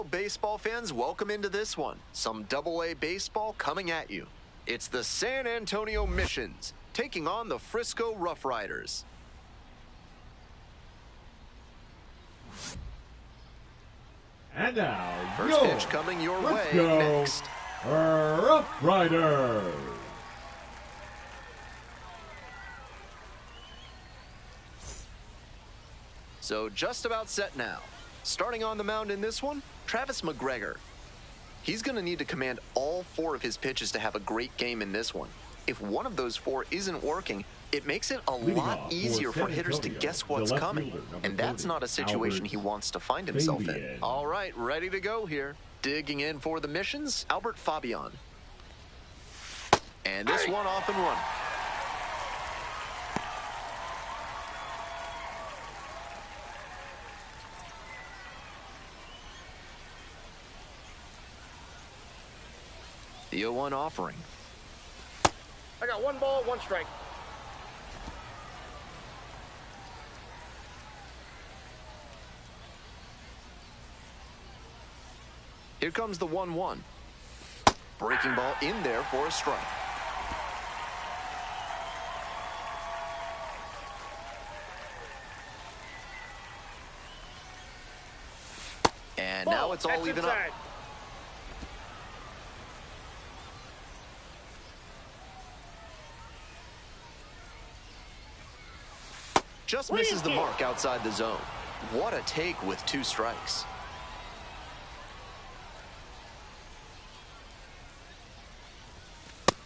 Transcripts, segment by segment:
Hello, baseball fans. Welcome into this one. Some Double-A baseball coming at you. It's the San Antonio Missions taking on the Frisco RoughRiders. And now, first pitch coming your way next. RoughRiders. So just about set now. Starting on the mound in this one, Travis McGregor. He's going to need to command all 4 of his pitches to have a great game in this one. If one of those 4 isn't working, it makes it a lot easier for hitters to guess what's coming. And that's not a situation he wants to find himself in. All right, ready to go here. Digging in for the Missions, Albert Fabian. And this one off and running. The 0-1 offering. I got 1 ball, 1 strike. Here comes the 1-1. Breaking ball in there for a strike. And now it's all even up. Just misses the mark outside the zone. What a take with 2 strikes.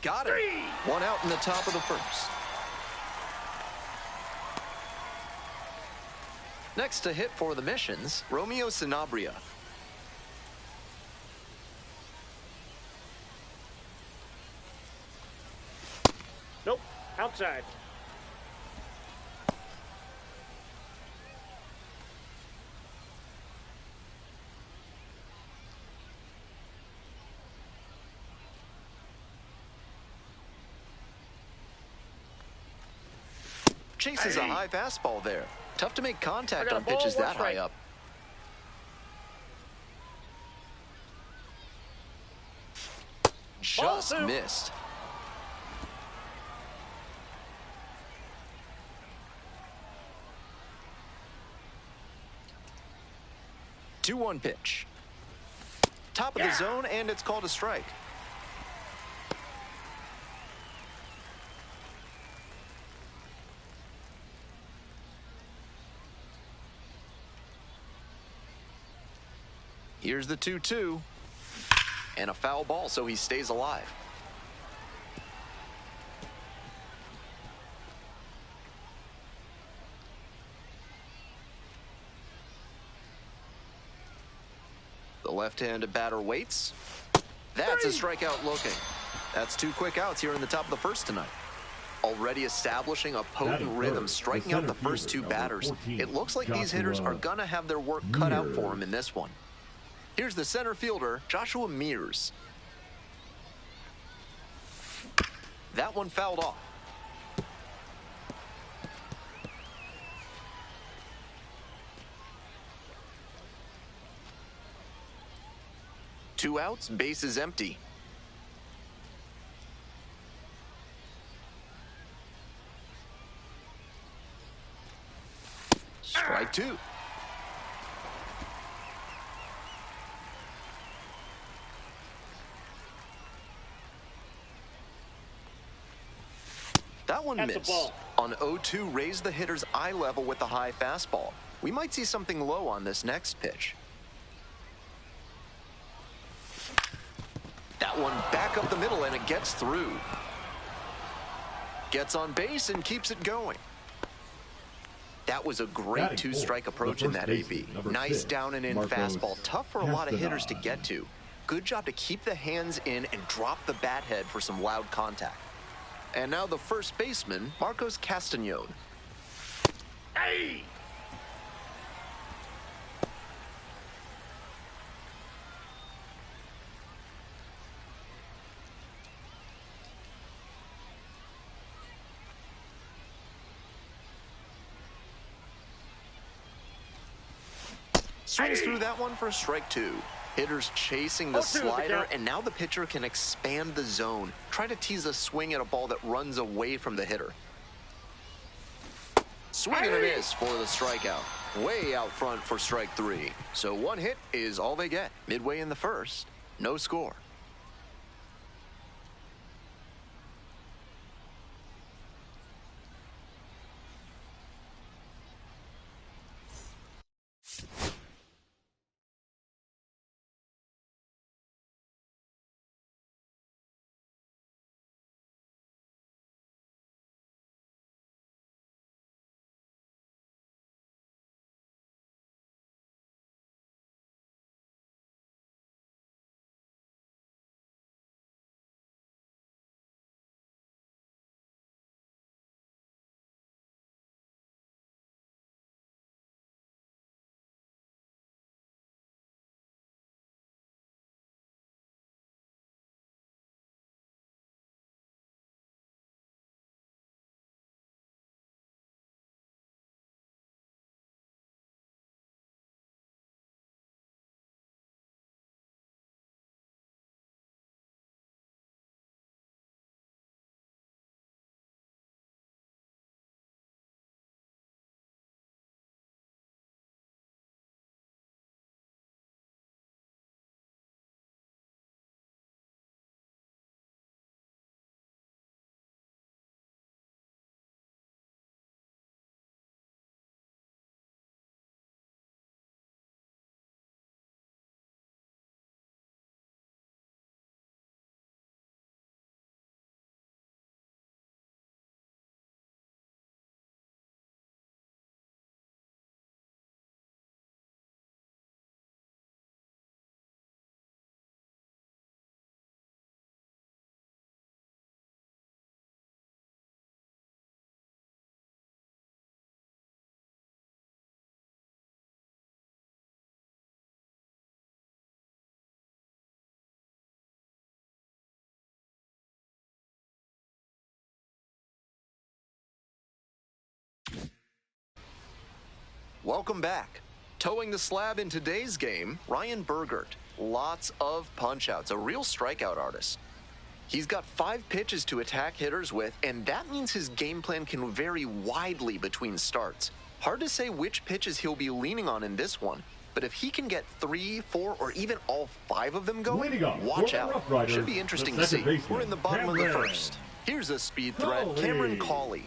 Got it. 1 out in the top of the first. Next to hit for the Missions, Romeo Sanabria. Nope, outside. Chases a high fastball there. Tough to make contact on pitches that high up. Just missed. Two 2-1 pitch. Top of the zone, and it's called a strike. Here's the 2-2. And a foul ball, so he stays alive. The left-handed batter waits. That's a strikeout looking. That's 2 quick outs here in the top of the first tonight. Already establishing a potent rhythm, striking out the first 2 batters. It looks like these hitters are going to have their work cut out for them in this one. Here's the center fielder, Joshua Mears. That one fouled off. Two outs, bases empty. Strike 2. That one missed. On 0-2, raise the hitter's eye level with the high fastball. We might see something low on this next pitch. That one back up the middle, and it gets through. Gets on base and keeps it going. That was a great 2-strike approach in that AB. Nice down and in fastball. Tough for a lot of hitters to get to. Good job to keep the hands in and drop the bat head for some loud contact. And now the first baseman, Marcos Castañón. Hey! Swings through that one for strike 2. Hitters chasing the 0-2 the slider, count. and now the pitcher can expand the zone. Try to tease a swing at a ball that runs away from the hitter. Swing and a miss for the strikeout. Way out front for strike three. So one hit is all they get. Midway in the first, no score. Welcome back. Towing the slab in today's game, Ryan Burgert. Lots of punch-outs, a real strikeout artist. He's got 5 pitches to attack hitters with, and that means his game plan can vary widely between starts. Hard to say which pitches he'll be leaning on in this one, but if he can get 3, 4, or even all 5 of them going, watch out. Should be interesting to see. We're in the bottom of the first. Here's a speed threat, Cameron Cawley.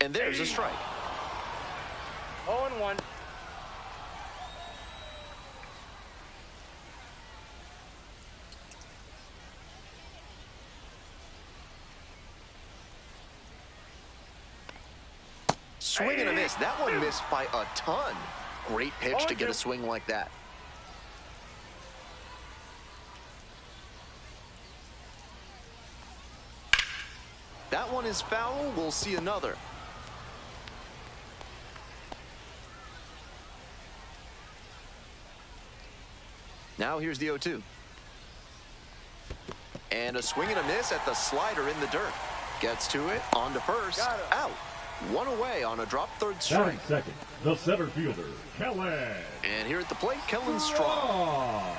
And there's a strike. 0-1. Swing and a miss. That one missed by a ton. Great pitch to get a swing like that. That one is foul. We'll see another. Now here's the 0-2. And a swing and a miss at the slider in the dirt. Gets to it, on to first, out. One away on a drop third strike. Second, the center fielder, Kellen. And here at the plate, Kellen Strong.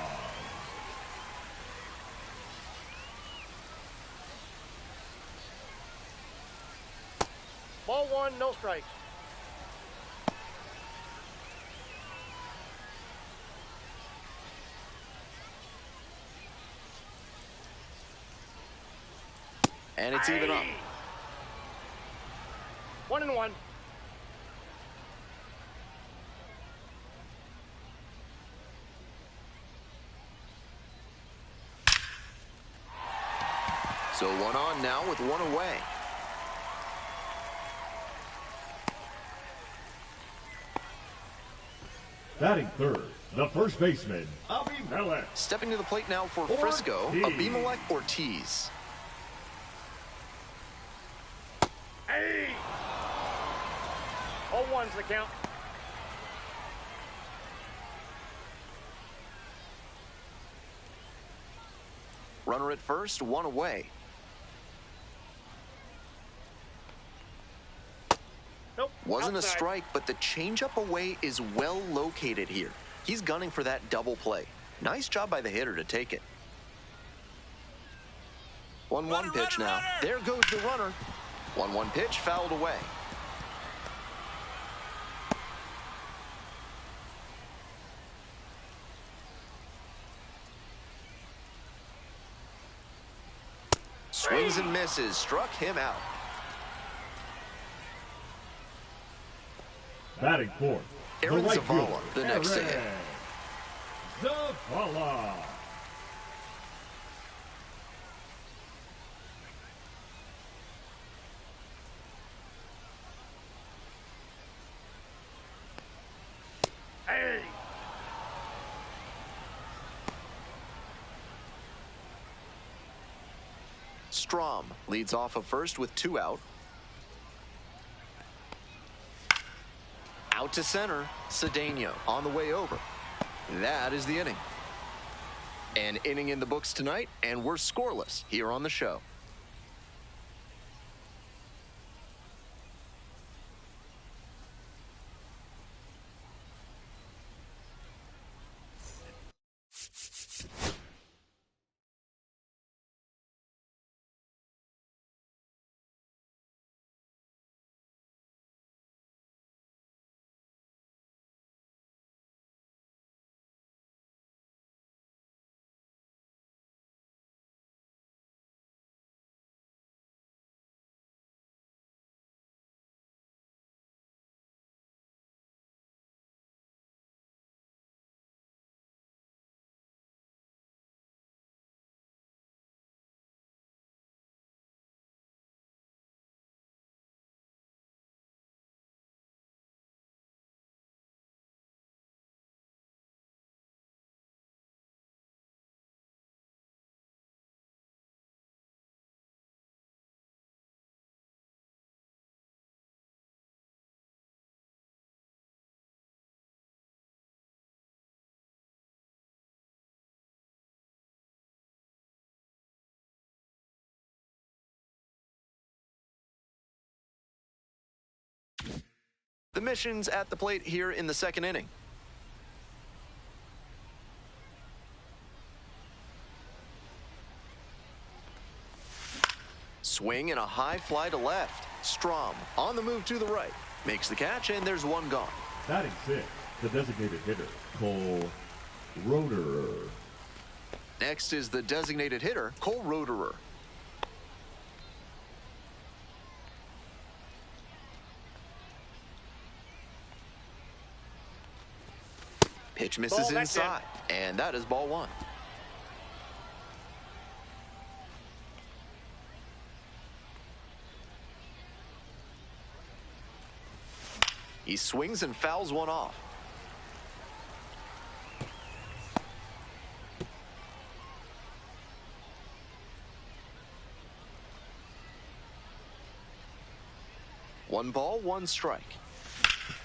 Ball 1, no strikes. And it's even up. 1-1. So one on now with one away. Batting third, the first baseman, Abimelech. Stepping to the plate now for Frisco, Abimelech Ortiz. Hey! 0-1's the count. Runner at first, one away. Wasn't a Outside. strike, but the changeup away is well located here. He's gunning for that double play. Nice job by the hitter to take it. 1-1 pitch now. There goes the runner. 1-1 pitch fouled away. Swings and misses. Struck him out. Batting fourth, Aaron the right Zavala, fielder, the next to hit. Zavala. Hey! Strom leads off of first with 2 out. Out to center, Cedeno on the way over. That is the inning. An inning in the books tonight, and we're scoreless here on the show. The missions at the plate here in the second inning. Swing and a high fly to left. Strom on the move to the right. Makes the catch, and there's one gone. Batting sixth, the designated hitter, Cole Roederer. Next is the designated hitter, Cole Roederer. Pitch misses Ball, that's inside, and that is ball 1. He swings and fouls one off. One ball, one strike.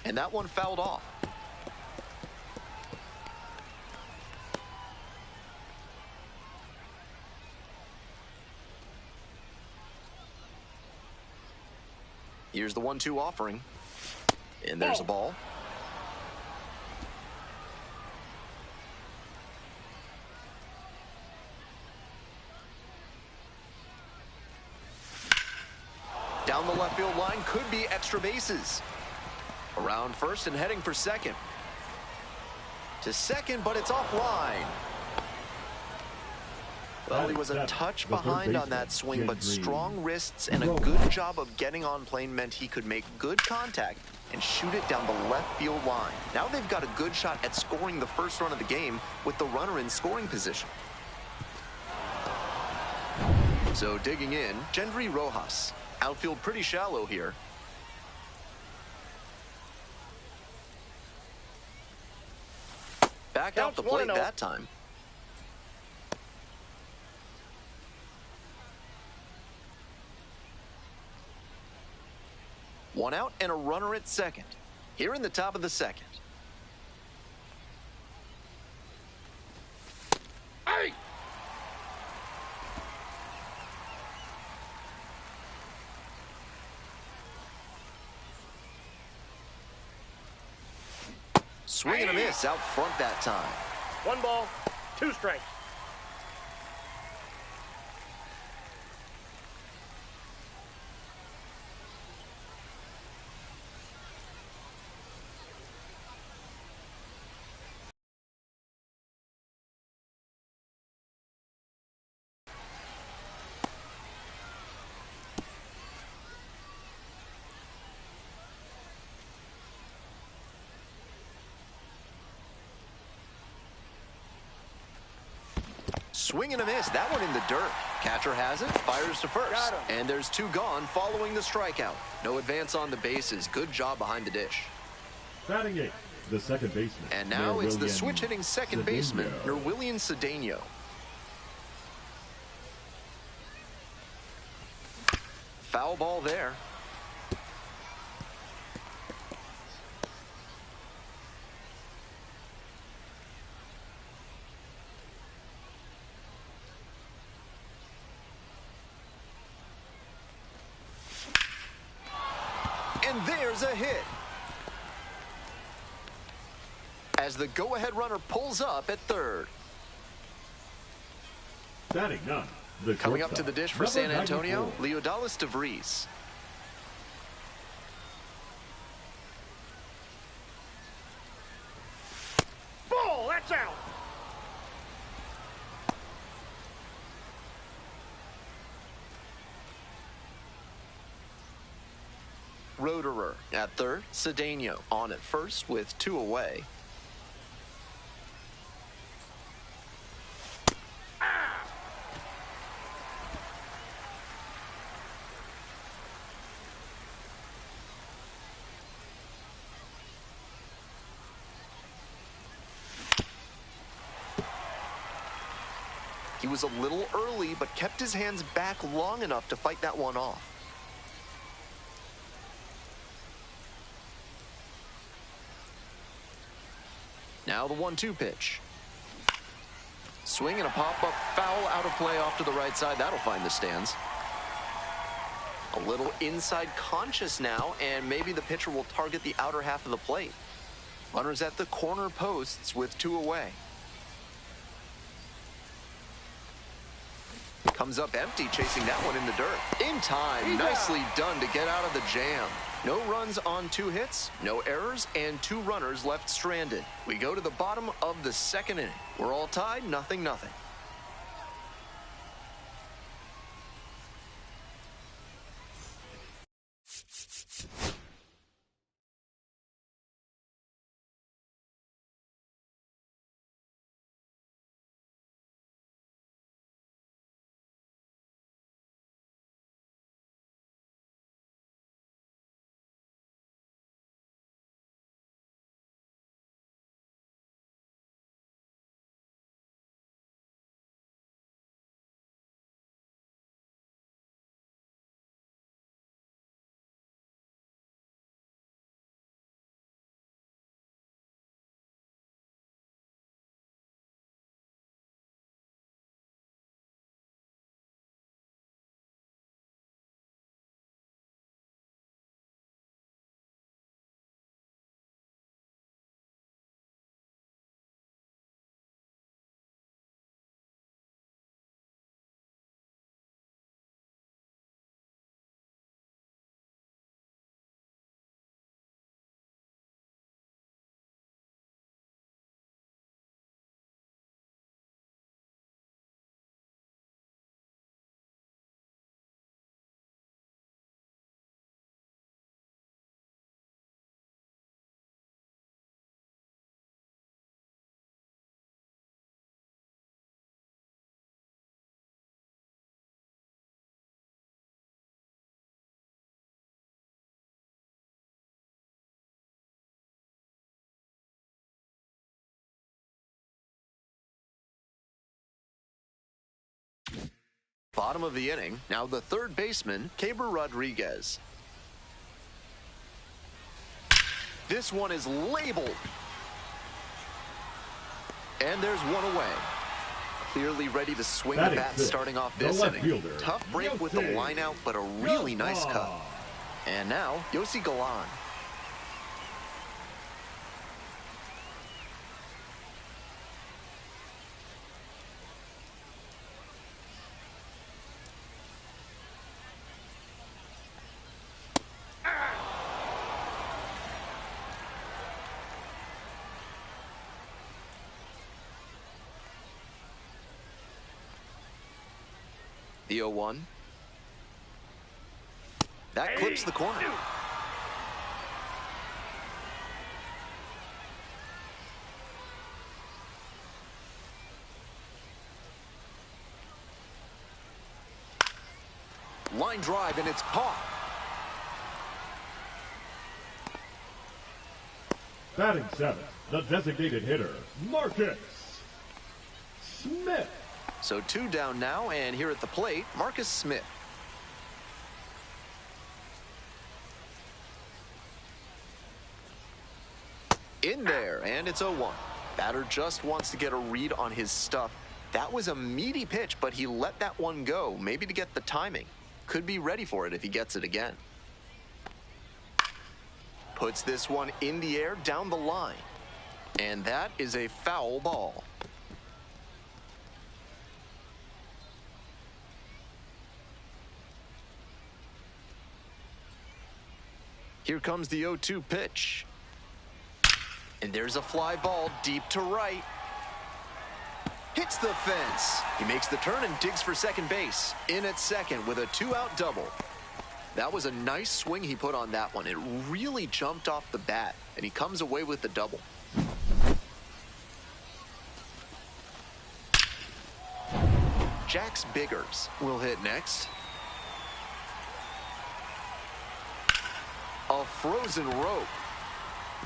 And that one fouled off. Here's the 1-2 offering. And there's a ball. Down the left field line, could be extra bases. Around first and heading for second. To second, but it's offline. Well, he was a touch behind on that swing, but strong wrists and a good job of getting on plane meant he could make good contact and shoot it down the left field line. Now they've got a good shot at scoring the first run of the game with the runner in scoring position. So digging in, Gendry Rojas. Outfield pretty shallow here. Back out the plate that time. One out and a runner at second. Here in the top of the second. Hey! Swing and a miss out front that time. 1 ball, 2 strikes. Swing and a miss. That one in the dirt. Catcher has it. Fires to first. And there's 2 gone following the strikeout. No advance on the bases. Good job behind the dish. Batting 8, the second baseman. And now it's the switch-hitting second baseman, Nerwillian Cedeno. Foul ball there. And there's a hit. As the go-ahead runner pulls up at third. Batting 9, the Coming up to shortstop, the dish for number San Antonio, 94. Leodalis DeVries. Ball, that's out. Roederer at third. Cedeno on at first with 2 away. He was a little early, but kept his hands back long enough to fight that one off. Now the 1-2 pitch. Swing and a pop-up foul out of play off to the right side. That'll find the stands. A little inside conscious now, and maybe the pitcher will target the outer half of the plate. Runners at the corner posts with 2 away. Comes up empty, chasing that one in the dirt. In time, nicely done to get out of the jam. No runs on 2 hits, no errors, and 2 runners left stranded. We go to the bottom of the second inning. We're all tied, 0-0. Bottom of the inning, now the third baseman, Keber Rodriguez. This one is labeled. And there's 1 away. Clearly ready to swing the bat starting off this inning. Tough break with the line out, but a really nice cut. And now, Yossi Galan. The 0-1. That clips the corner. Line drive, and it's caught. Batting seventh, the designated hitter, Marcus Smith. So 2 down now, and here at the plate, Marcus Smith. In there, and it's 0-1. Batter just wants to get a read on his stuff. That was a meaty pitch, but he let that one go, maybe to get the timing. Could be ready for it if he gets it again. Puts this one in the air down the line. And that is a foul ball. Here comes the 0-2 pitch. And there's a fly ball deep to right. Hits the fence. He makes the turn and digs for second base. In at second with a 2-out double. That was a nice swing he put on that one. It really jumped off the bat, and he comes away with the double. Jax Biggers will hit next. A frozen rope.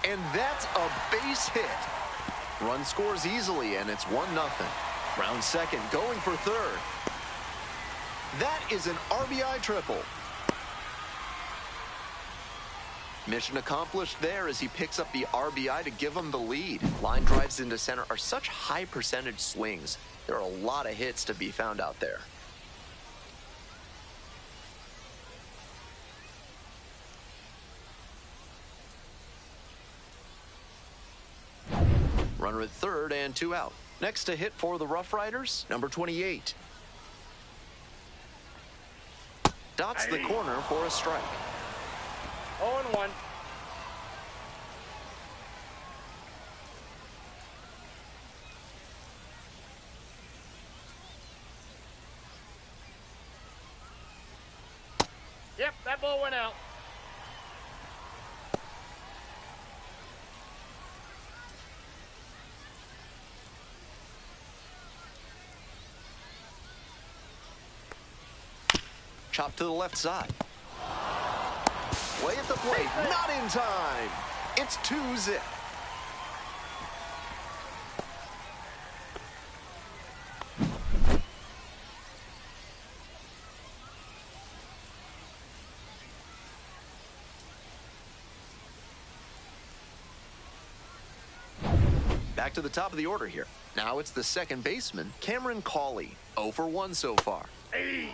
And that's a base hit. Run scores easily, and it's 1-0. Round second, going for third. That is an RBI triple. Mission accomplished there as he picks up the RBI to give him the lead. Line drives into center are such high percentage swings. There are a lot of hits to be found out there. Runner at third and 2 out. Next to hit for the RoughRiders, number 28. Dots the corner for a strike. 0-1. Yep, that ball went out. Chop to the left side. Way at the plate, not in time. It's 2-0. Back to the top of the order here. Now it's the second baseman, Cameron Cawley. 0 for 1 so far. Hey.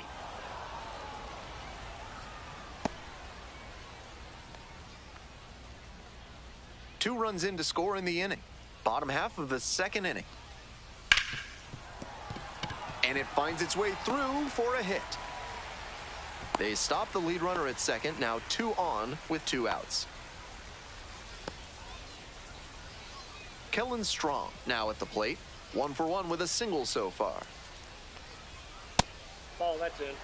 Two runs in to score in the inning. Bottom half of the second inning. And it finds its way through for a hit. They stop the lead runner at second, now 2 on with 2 outs. Kellen Strong now at the plate. 1 for 1 with a single so far. Ball, that's in.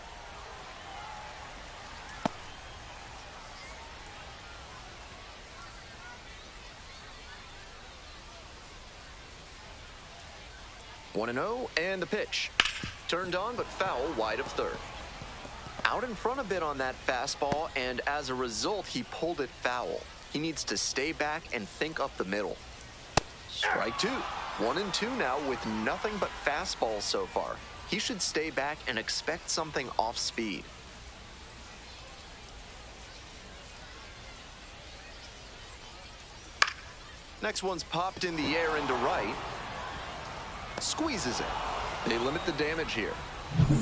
One 1-0 and the pitch. Turned on but foul wide of third. Out in front a bit on that fastball, and as a result, he pulled it foul. He needs to stay back and think up the middle. Strike 2. 1-2 now with nothing but fastballs so far. He should stay back and expect something off speed. Next one's popped in the air into right. Squeezes it. They limit the damage here.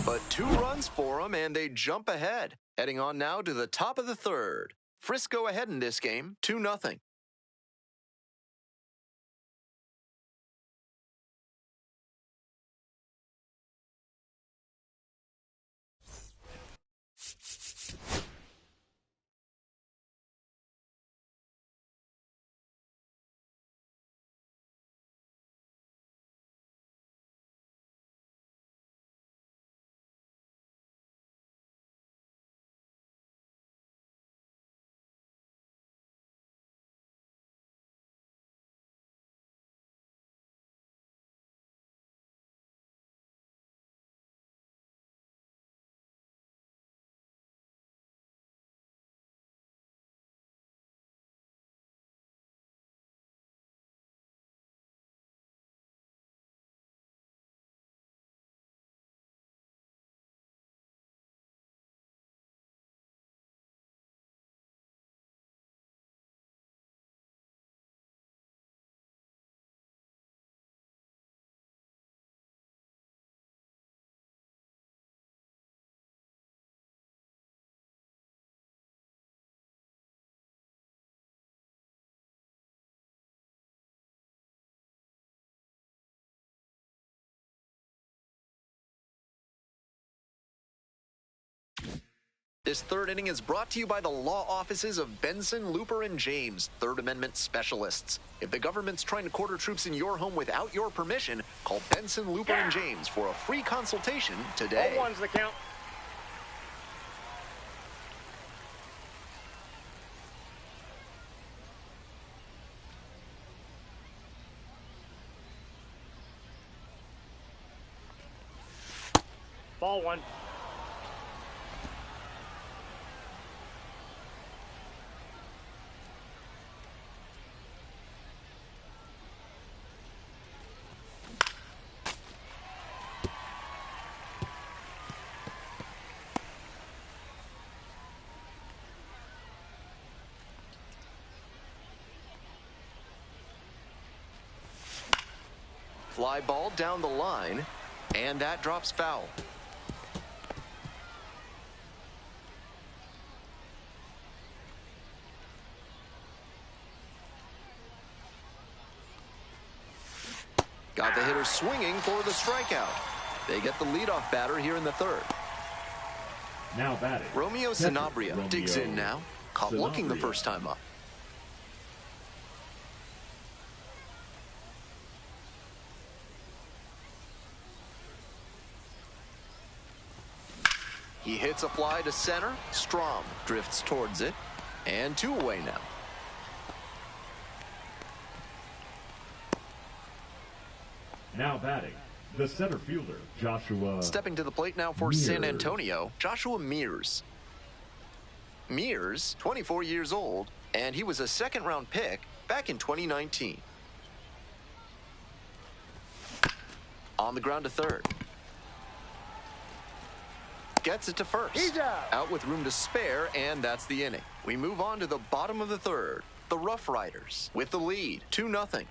But 2 runs for them, and they jump ahead. Heading on now to the top of the third. Frisco ahead in this game, 2-0. This third inning is brought to you by the law offices of Benson, Looper, and James, Third Amendment specialists. If the government's trying to quarter troops in your home without your permission, call Benson, Looper, and James for a free consultation today. 0-1's the count. Ball one. Fly ball down the line, and that drops foul. Got the hitter swinging for the strikeout. They get the leadoff batter here in the third. Now batting, Romeo Sanabria digs in now. Caught looking the Sanabria. first time up. He hits a fly to center. Strom drifts towards it. And 2 away now. Now batting, the center fielder, Joshua. Stepping to the plate now for Mears. San Antonio, Joshua Mears. Mears, 24 years old, and he was a second-round pick back in 2019. On the ground to third. Gets it to first. He's out. With room to spare, and that's the inning. We move on to the bottom of the third. The RoughRiders with the lead, 2-0.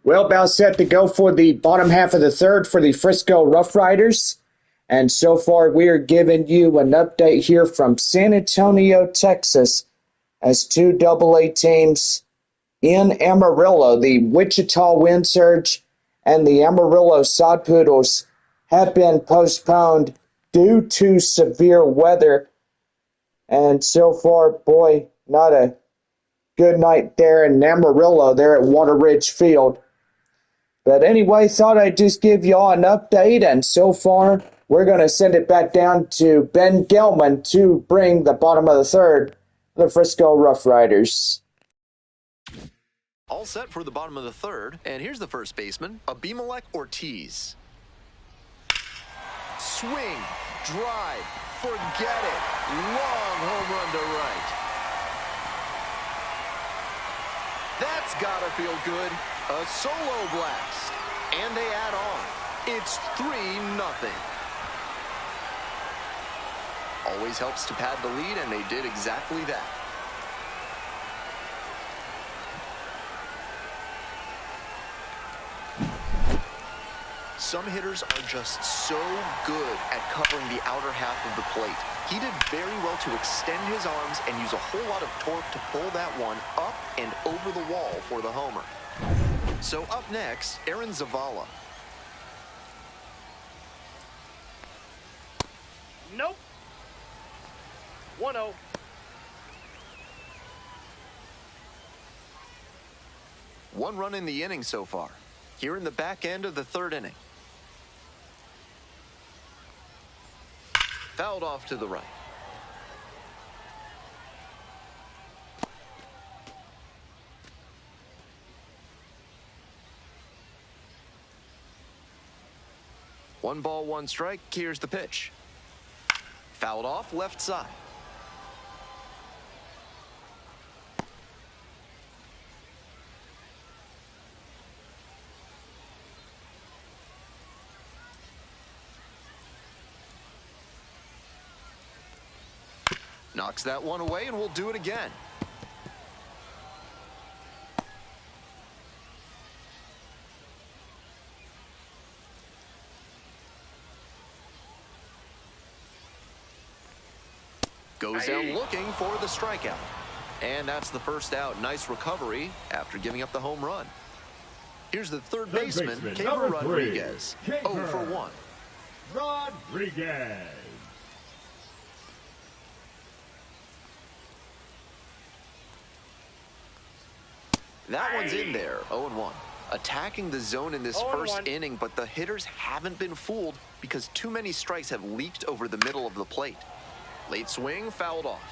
Well, about set to go for the bottom half of the third for the Frisco RoughRiders. And so far, we are giving you an update here from San Antonio, Texas, as 2 AA teams in Amarillo. The Wichita Wind Surge and the Amarillo Sod Poodles have been postponed due to severe weather. And so far, boy, not a good night there in Amarillo, there at Water Ridge Field. But anyway, thought I'd just give y'all an update, and so far, we're going to send it back down to Ben Gelman to bring the bottom of the third, the Frisco RoughRiders. All set for the bottom of the third, and here's the first baseman, Abimelech Ortiz. Swing, drive, forget it. Long home run to right. That's gotta feel good. A solo blast. And they add on. It's 3-0. Always helps to pad the lead, and they did exactly that. Some hitters are just so good at covering the outer half of the plate. He did very well to extend his arms and use a whole lot of torque to pull that one up and over the wall for the homer. So up next, Aaron Zavala. Nope. 1-0. One run in the inning so far. Here in the back end of the third inning. Fouled off to the right. One ball, one strike. Here's the pitch. Fouled off left side. Knocks that one away, and we'll do it again. Goes down looking for the strikeout. And that's the first out. Nice recovery after giving up the home run. Here's the third baseman, Kever Rodriguez. 0 for 1. Rodriguez. That one's in there, 0-1. Attacking the zone in this first inning, but the hitters haven't been fooled because too many strikes have leaked over the middle of the plate. Late swing, fouled off.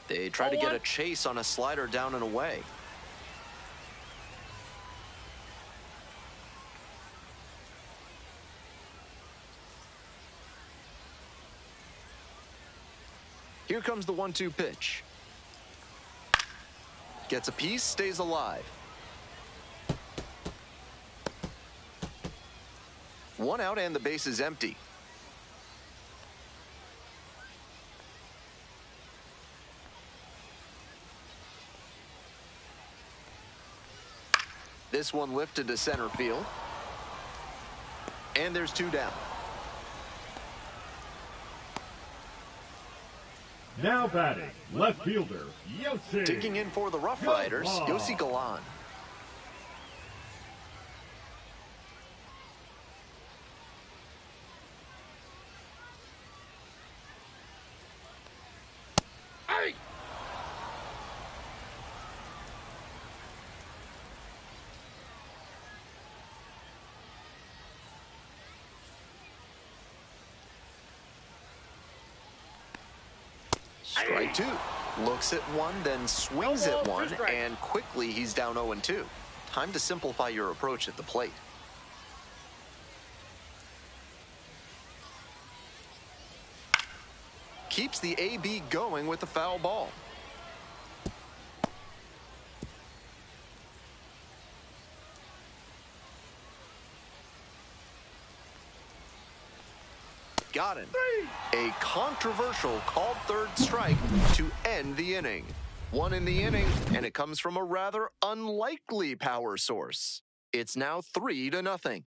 They try to get a chase on a slider down and away. Here comes the 1-2 pitch. Gets a piece, stays alive. One out and the base is empty. This one lifted to center field. And there's 2 down. Now batting, left fielder, Yossi. Digging in for the RoughRiders, Yossi Galan. Hey! Strike 2. Looks at one, then swings at one, and quickly he's down 0-2. Time to simplify your approach at the plate. Keeps the AB going with the foul ball. Got him. A controversial called third strike to end the inning. One in the inning, and it comes from a rather unlikely power source. It's now 3-0.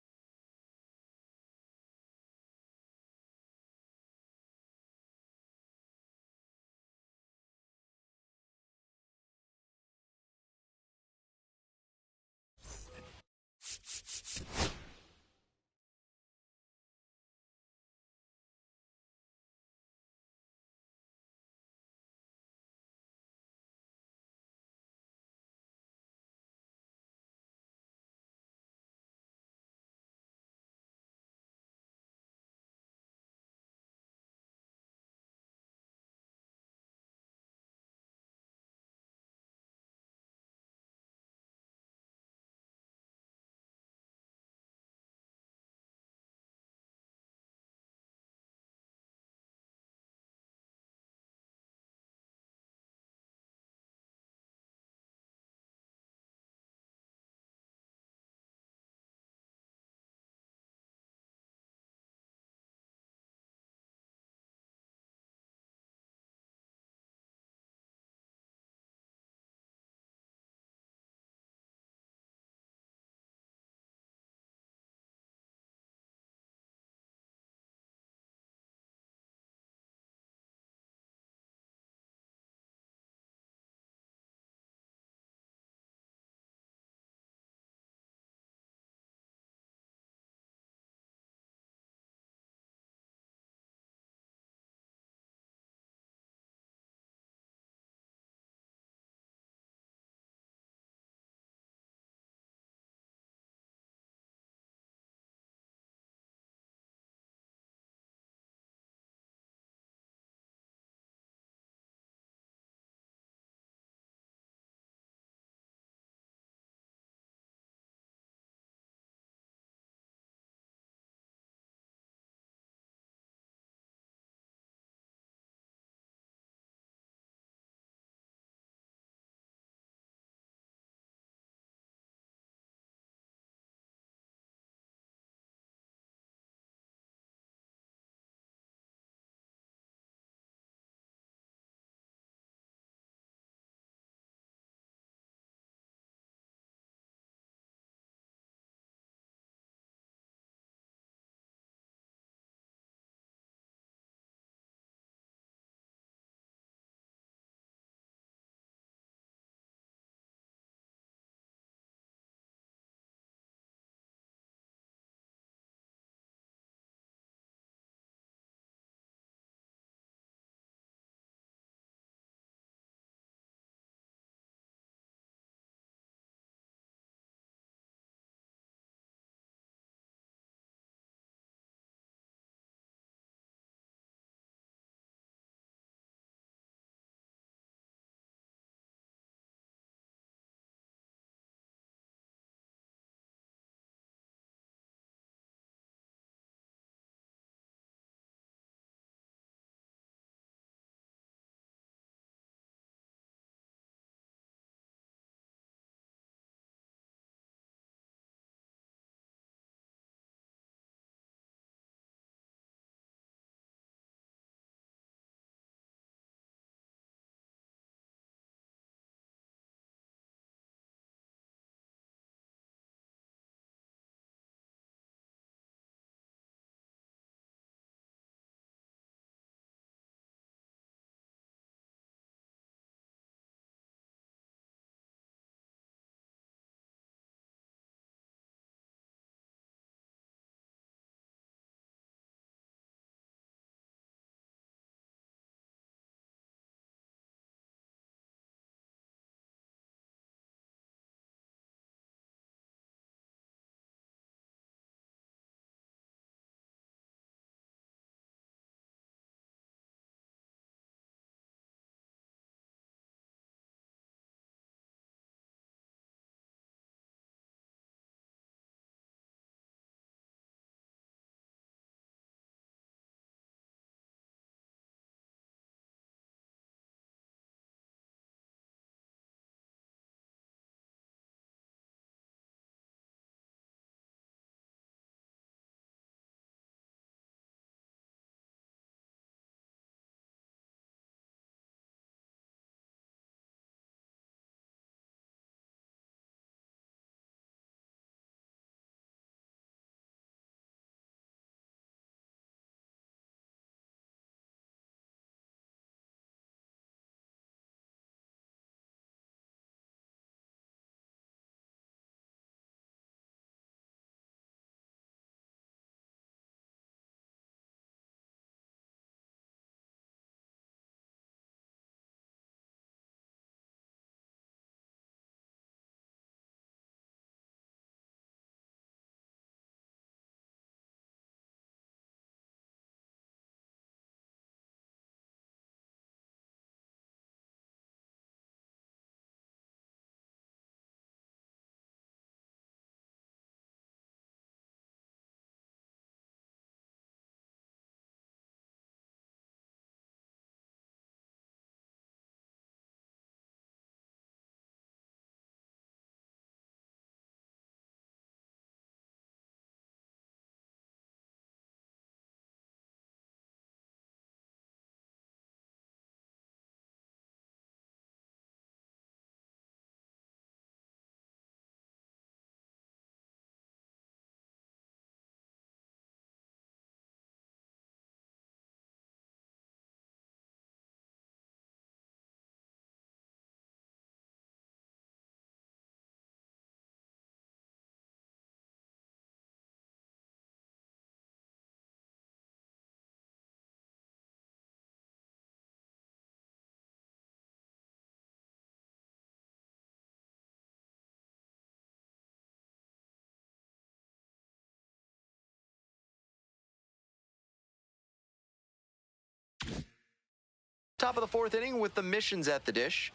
Top of the fourth inning with the missions at the dish.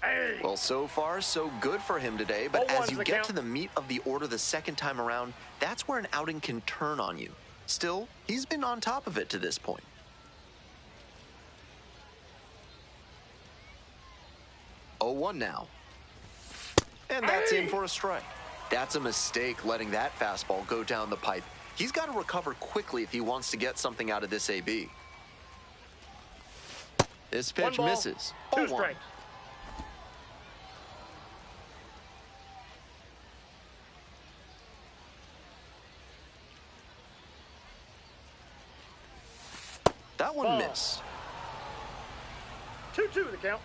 Hey. Well, so far, so good for him today, but Ball as one's you the get count. to the meat of the order the second time around, that's where an outing can turn on you. Still, he's been on top of it to this point. Oh, 1 now. And that's in for a strike. That's a mistake letting that fastball go down the pipe. He's got to recover quickly if he wants to get something out of this AB. This pitch 1 ball, misses. 2 0-1. strikes. That one Ball. missed. 2-2 the count.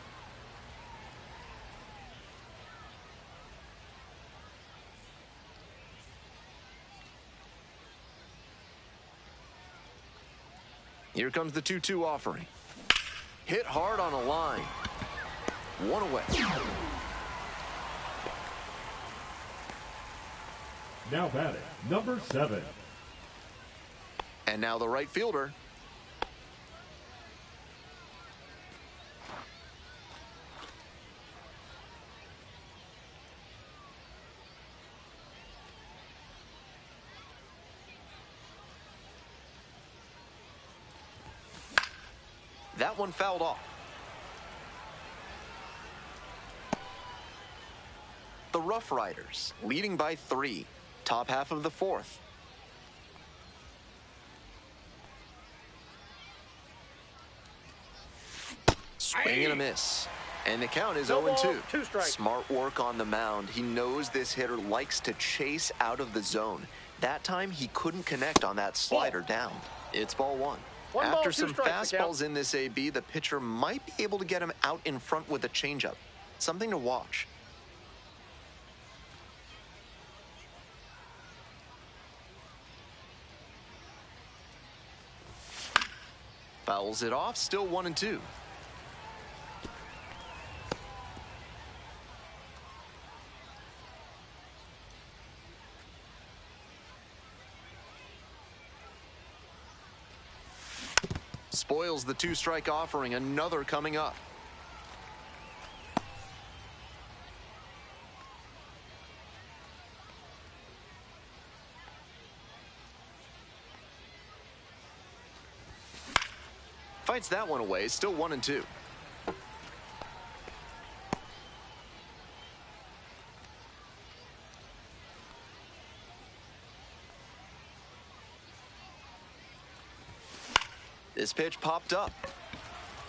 Here comes the 2-2 offering. Hit hard on a line. 1 away. Now batting, number 7. And now the right fielder. That one fouled off. The RoughRiders leading by 3. Top half of the fourth. Swing and a miss. And the count is No 0-2. ball, 2 strikes. Smart work on the mound. He knows this hitter likes to chase out of the zone. That time he couldn't connect on that slider down. It's ball 1. 1 ball, After 2 some strikes, the count. fastballs in this AB, the pitcher might be able to get him out in front with a changeup. Something to watch. Fouls it off, still 1-2. Spoils the 2-strike offering, another coming up. Fights that one away, still 1-2. This pitch popped up.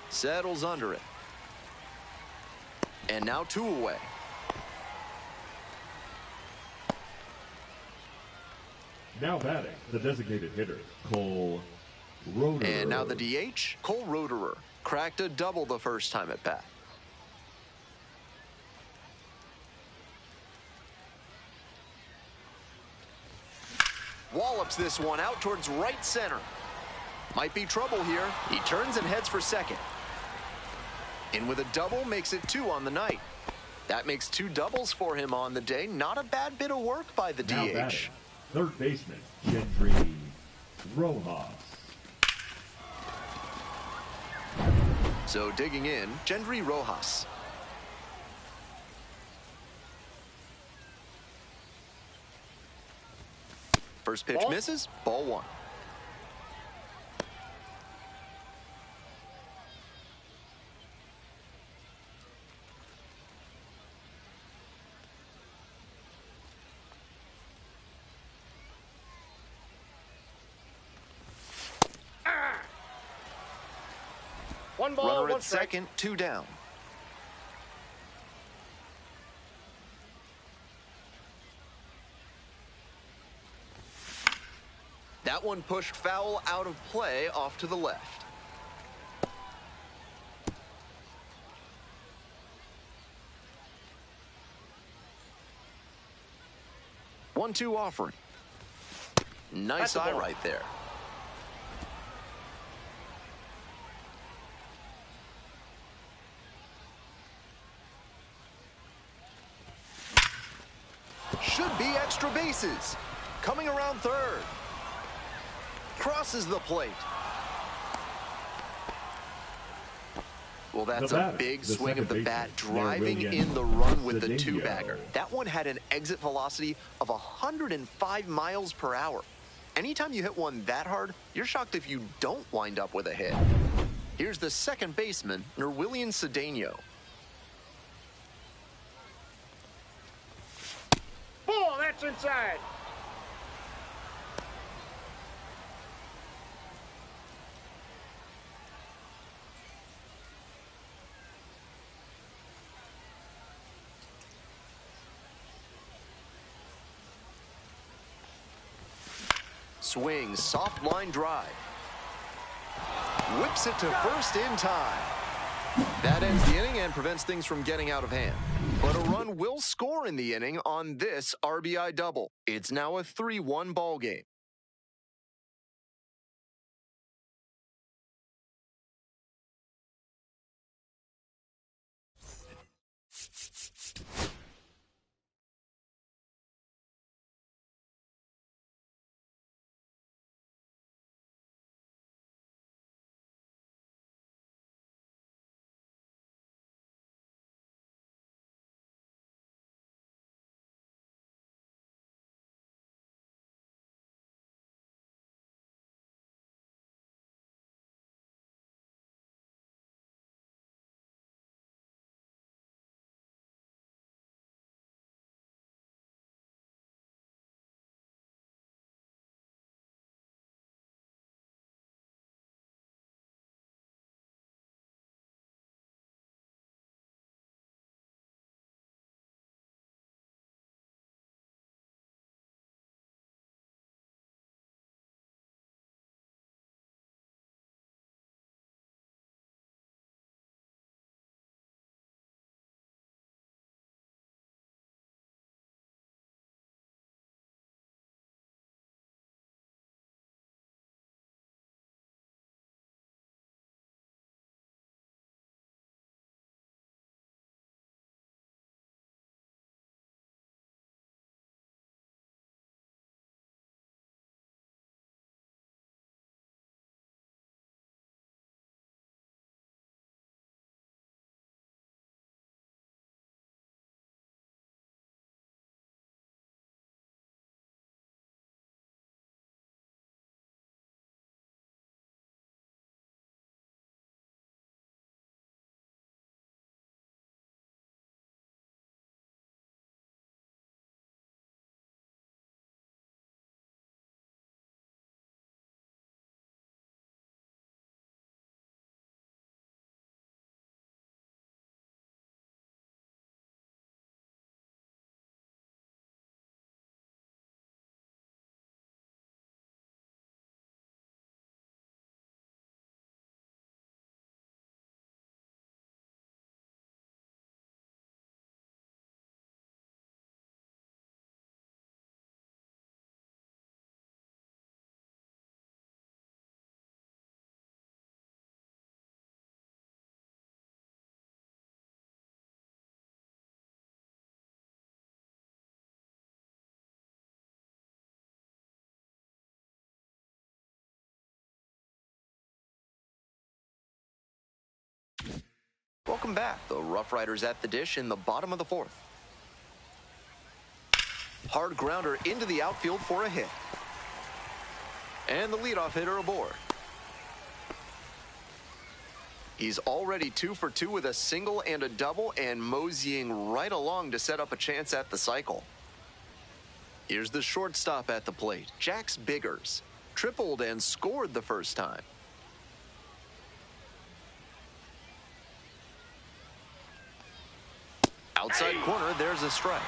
Settles under it. And now 2 away. Now batting, the designated hitter, Cole RoughRiders. And now the DH, Cole RoughRiders. Cracked a double the first time at bat. Wallops this one out towards right center. Might be trouble here. He turns and heads for second. In with a double makes it 2 on the night. That makes 2 doubles for him on the day. Not a bad bit of work by the Now DH. batting, third baseman, Gendry Rojas. So digging in, Gendry Rojas. First pitch Ball. misses, ball 1. One ball, Runner 1 at strike. second, 2 down. That one pushed foul out of play off to the left. One-two offering. Nice That's a eye ball. right there. Should be extra bases. Coming around third. Crosses the plate. Well, that's a big swing of the bat, driving in the run with the two-bagger. That one had an exit velocity of 105 miles per hour. Anytime you hit one that hard, you're shocked if you don't wind up with a hit. Here's the second baseman, Nerwillian Cedeno. Ball, that's inside. Swings, soft line drive. Whips it to first in time. That ends the inning and prevents things from getting out of hand. But a run will score in the inning on this RBI double. It's now a 3-1 ball game. Welcome back. The RoughRiders at the dish in the bottom of the fourth. Hard grounder into the outfield for a hit. And the leadoff hitter aboard. He's already 2 for 2 with a single and a double and moseying right along to set up a chance at the cycle. Here's the shortstop at the plate, Jax Biggers. Tripled and scored the first time. Outside corner, there's a strike.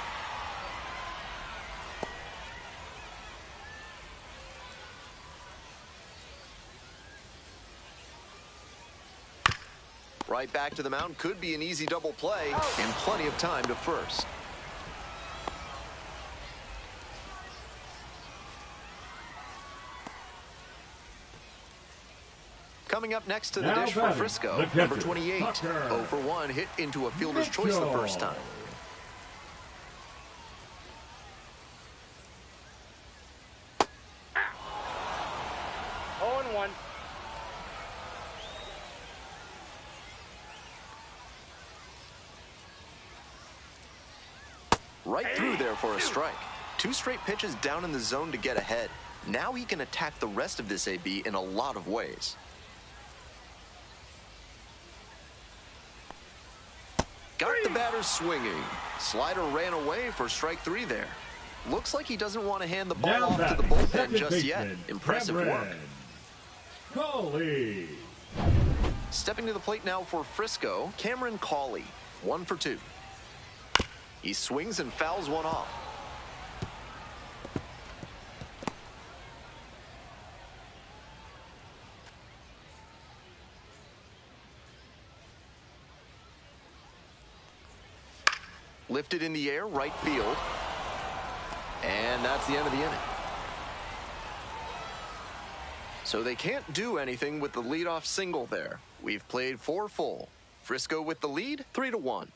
Right back to the mound, could be an easy double play, and plenty of time to first. Coming up next to the dish for Frisco, number 28, 0 for 1, hit into a fielder's choice the first time. Right through there for a strike. 2 straight pitches down in the zone to get ahead. Now he can attack the rest of this AB in a lot of ways. Got the batter swinging. Slider ran away for strike 3 there. Looks like he doesn't want to hand the ball Now off to the batting, bullpen second just yet. baseman, Impressive work. Cameron Cawley. Stepping to the plate now for Frisco, Cameron Cawley, 1 for 2. He swings and fouls one off. Lifted in the air, right field. And that's the end of the inning. So they can't do anything with the leadoff single there. We've played 4 full. Frisco with the lead, 3-1.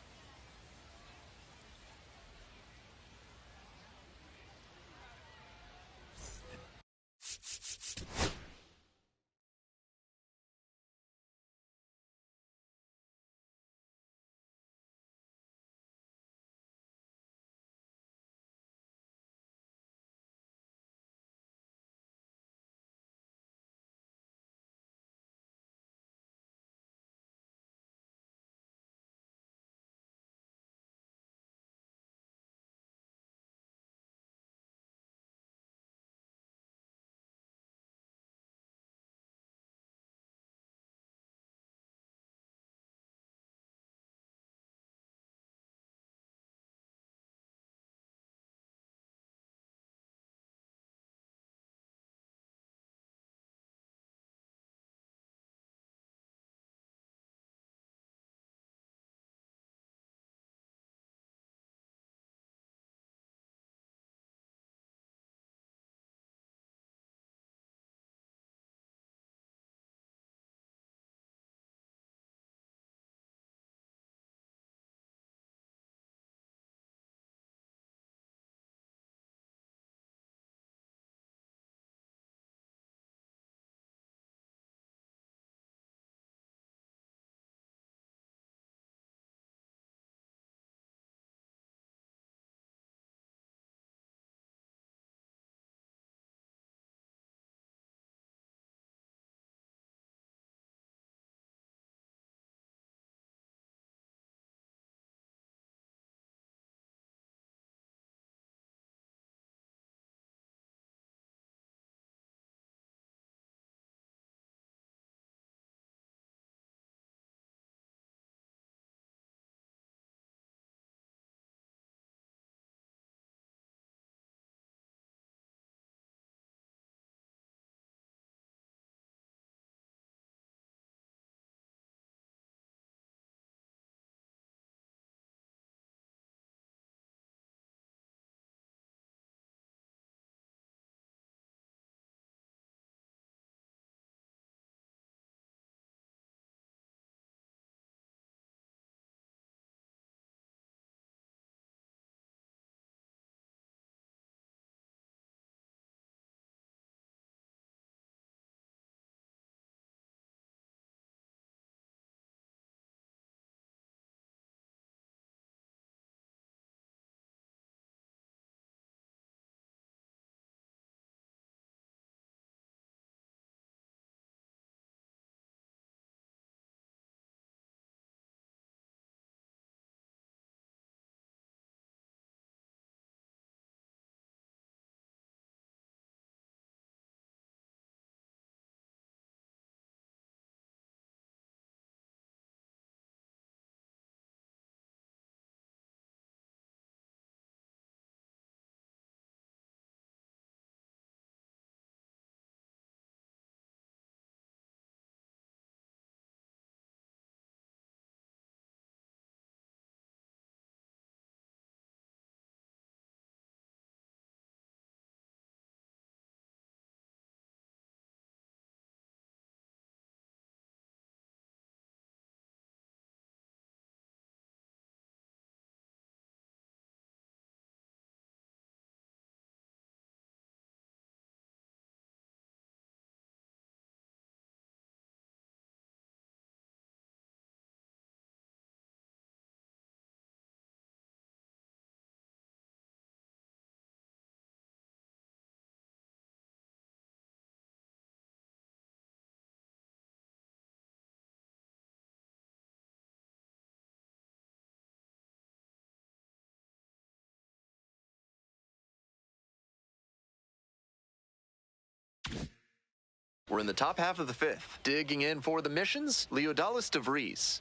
We're in the top half of the fifth. Digging in for the missions, Leodalis de Vries.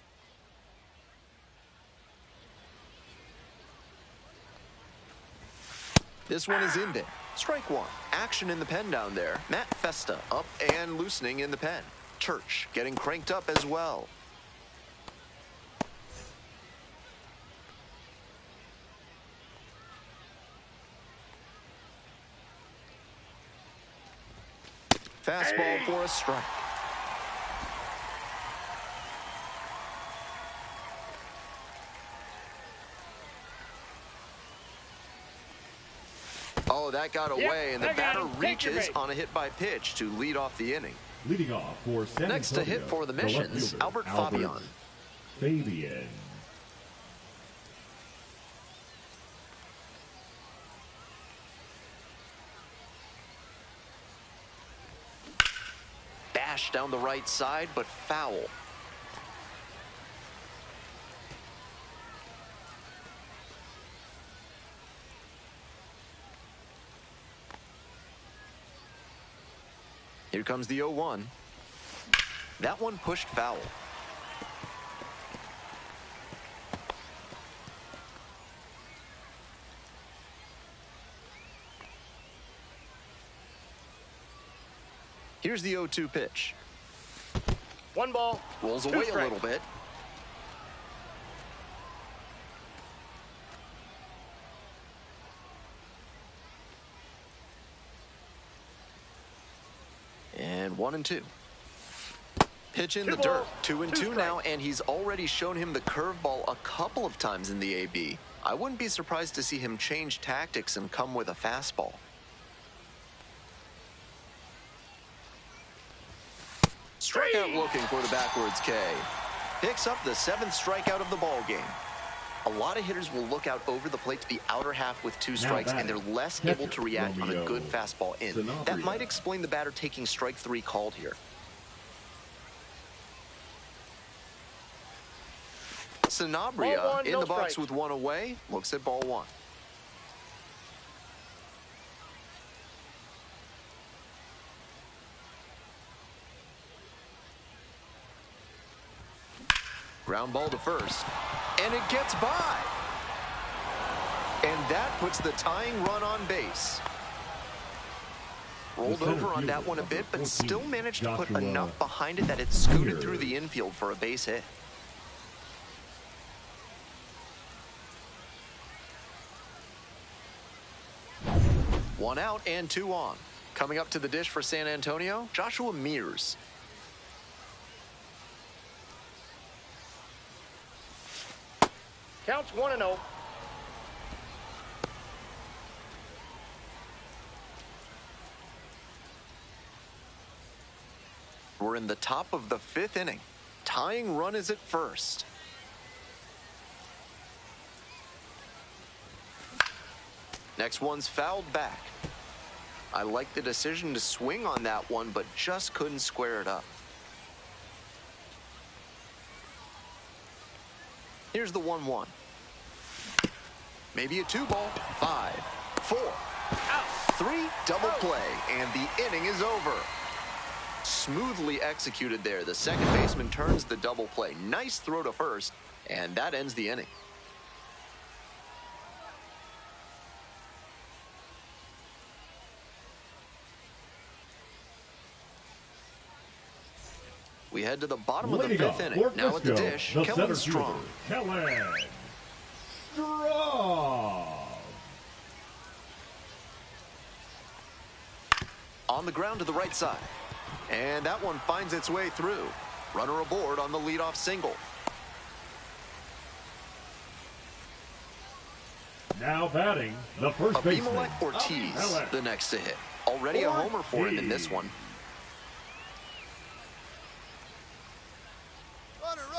This one is in there. Strike one. Action in the pen down there. Matt Festa up and loosening in the pen. Church getting cranked up as well. Fastball for a strike. Oh, that got away, and the batter reaches on a hit by pitch to lead off the inning. Leading off for San Next to Antonio, hit for the left missions, fielder, Albert Fabian. Fabian. Bash down the right side, but foul. Here comes the 0-1. That one pushed foul. Here's the 0-2 pitch. 1 ball. Rolls 2 away strikes. a little bit. And 1-2. Pitch in the dirt. 2-2 now, and he's already shown him the curveball a couple of times in the AB. I wouldn't be surprised to see him change tactics and come with a fastball. Strikeout looking for the backwards K. Picks up the 7th strikeout of the ball game. A lot of hitters will look out over the plate to the outer half with 2 strikes, and they're less able to react on a good fastball in. That might explain the batter taking strike 3 called here. Sanabria in the box with 1 away, looks at ball 1. Ground ball to first, and it gets by. And that puts the tying run on base. Rolled over on that one a bit, but still managed to put enough behind it that it scooted through the infield for a base hit. One out and 2 on. Coming up to the dish for San Antonio, Joshua Mears. Counts 1-0. We're in the top of the 5th inning. Tying run is at first. Next one's fouled back. I like the decision to swing on that one, but just couldn't square it up. Here's the 1-1. Maybe a 2-ball. 5, 4, out, 3, double play, and the inning is over. Smoothly executed there. The second baseman turns the double play. Nice throw to first, and that ends the inning. We head to the bottom of the 5th inning. Now at the dish, Kellen Strong. Kellen Strong. On the ground to the right side. And that one finds its way through. Runner aboard on the leadoff single. Now batting, the first baseman, Abimelech Ortiz, the next to hit. Already a homer for him in this one.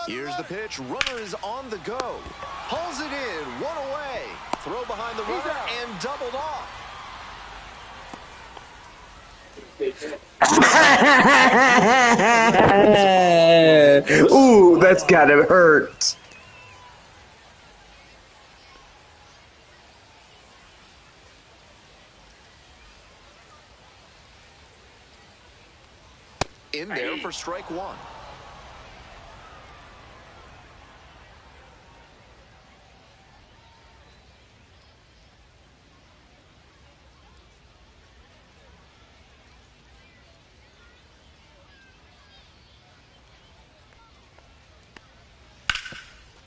Here's the pitch. Runner is on the go. Pulls it in. 1 away. Throw behind the runner and doubled off. Ooh, that's gotta hurt. there for strike one.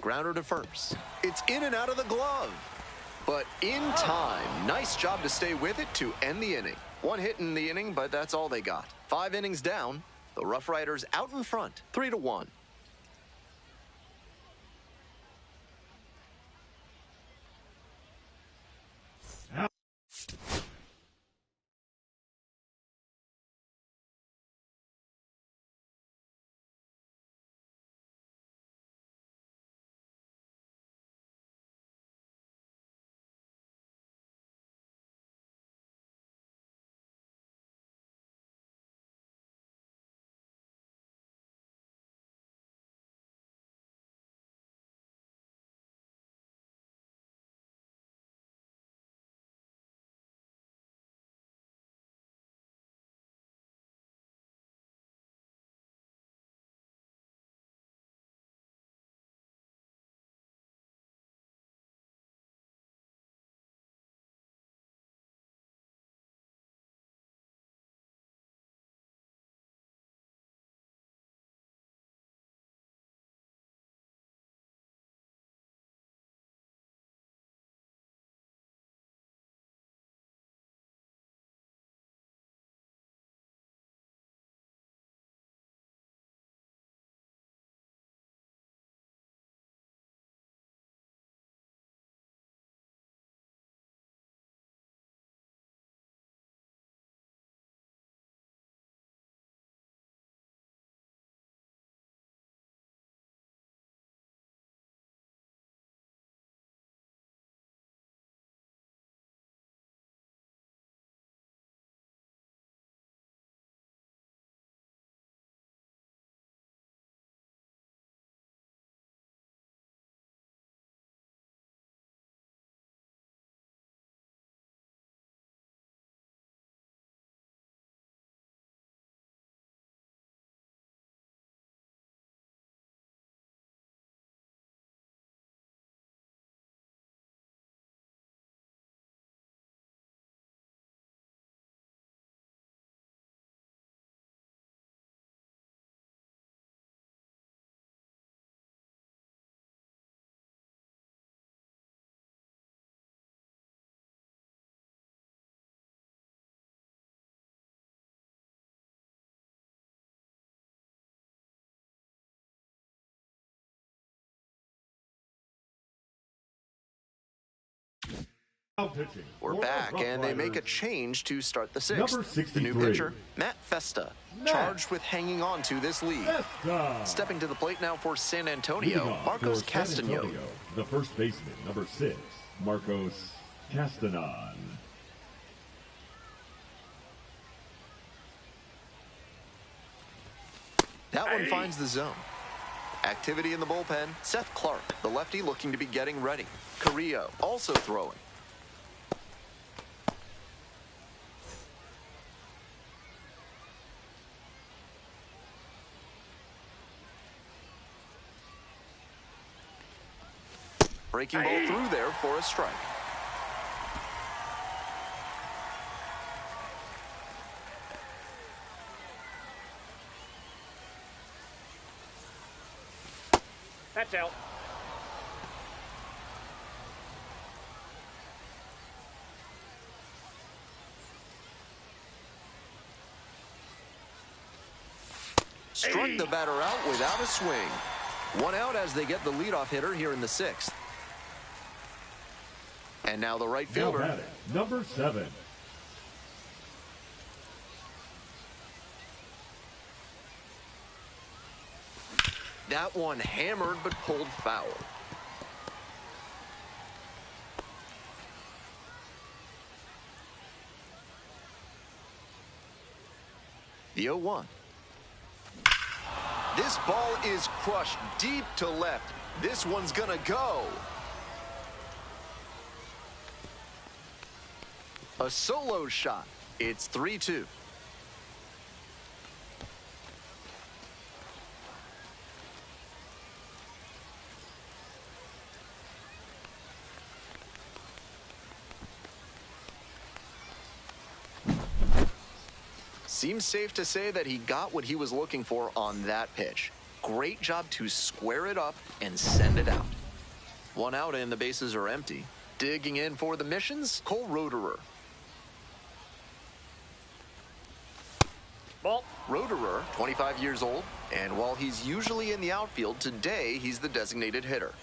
Grounder to first. It's in and out of the glove. But in time. Nice job to stay with it to end the inning. One hit in the inning, but that's all they got. 5 innings down. The RoughRiders out in front, 3-1. We're back, and they make a change to start the sixth. Number 63. The new pitcher, Matt Festa, charged with hanging on to this lead. Stepping to the plate now for San Antonio, Marcos Castañon. The first baseman, number 6, Marcos Castañon. That one finds the zone. Activity in the bullpen. Seth Clark, the lefty, looking to be getting ready. Carrillo also throwing. Breaking ball through there for a strike. That's out. Struck the batter out without a swing. One out as they get the leadoff hitter here in the sixth. And now the right fielder. Number 7. That one hammered but pulled foul. The 0-1. This ball is crushed deep to left. This one's gonna go. A solo shot. It's 3-2. Seems safe to say that he got what he was looking for on that pitch. Great job to square it up and send it out. One out and the bases are empty. Digging in for the missions, Cole Roederer. Ball. Roederer, 25 years old, and while he's usually in the outfield, today he's the designated hitter.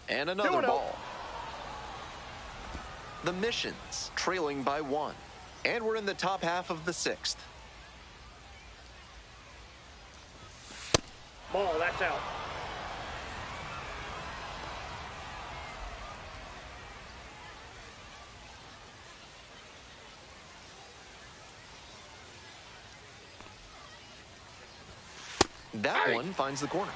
And another ball. The Missions trailing by 1. And we're in the top half of the 6th. Ball, that's out. That one finds the corner.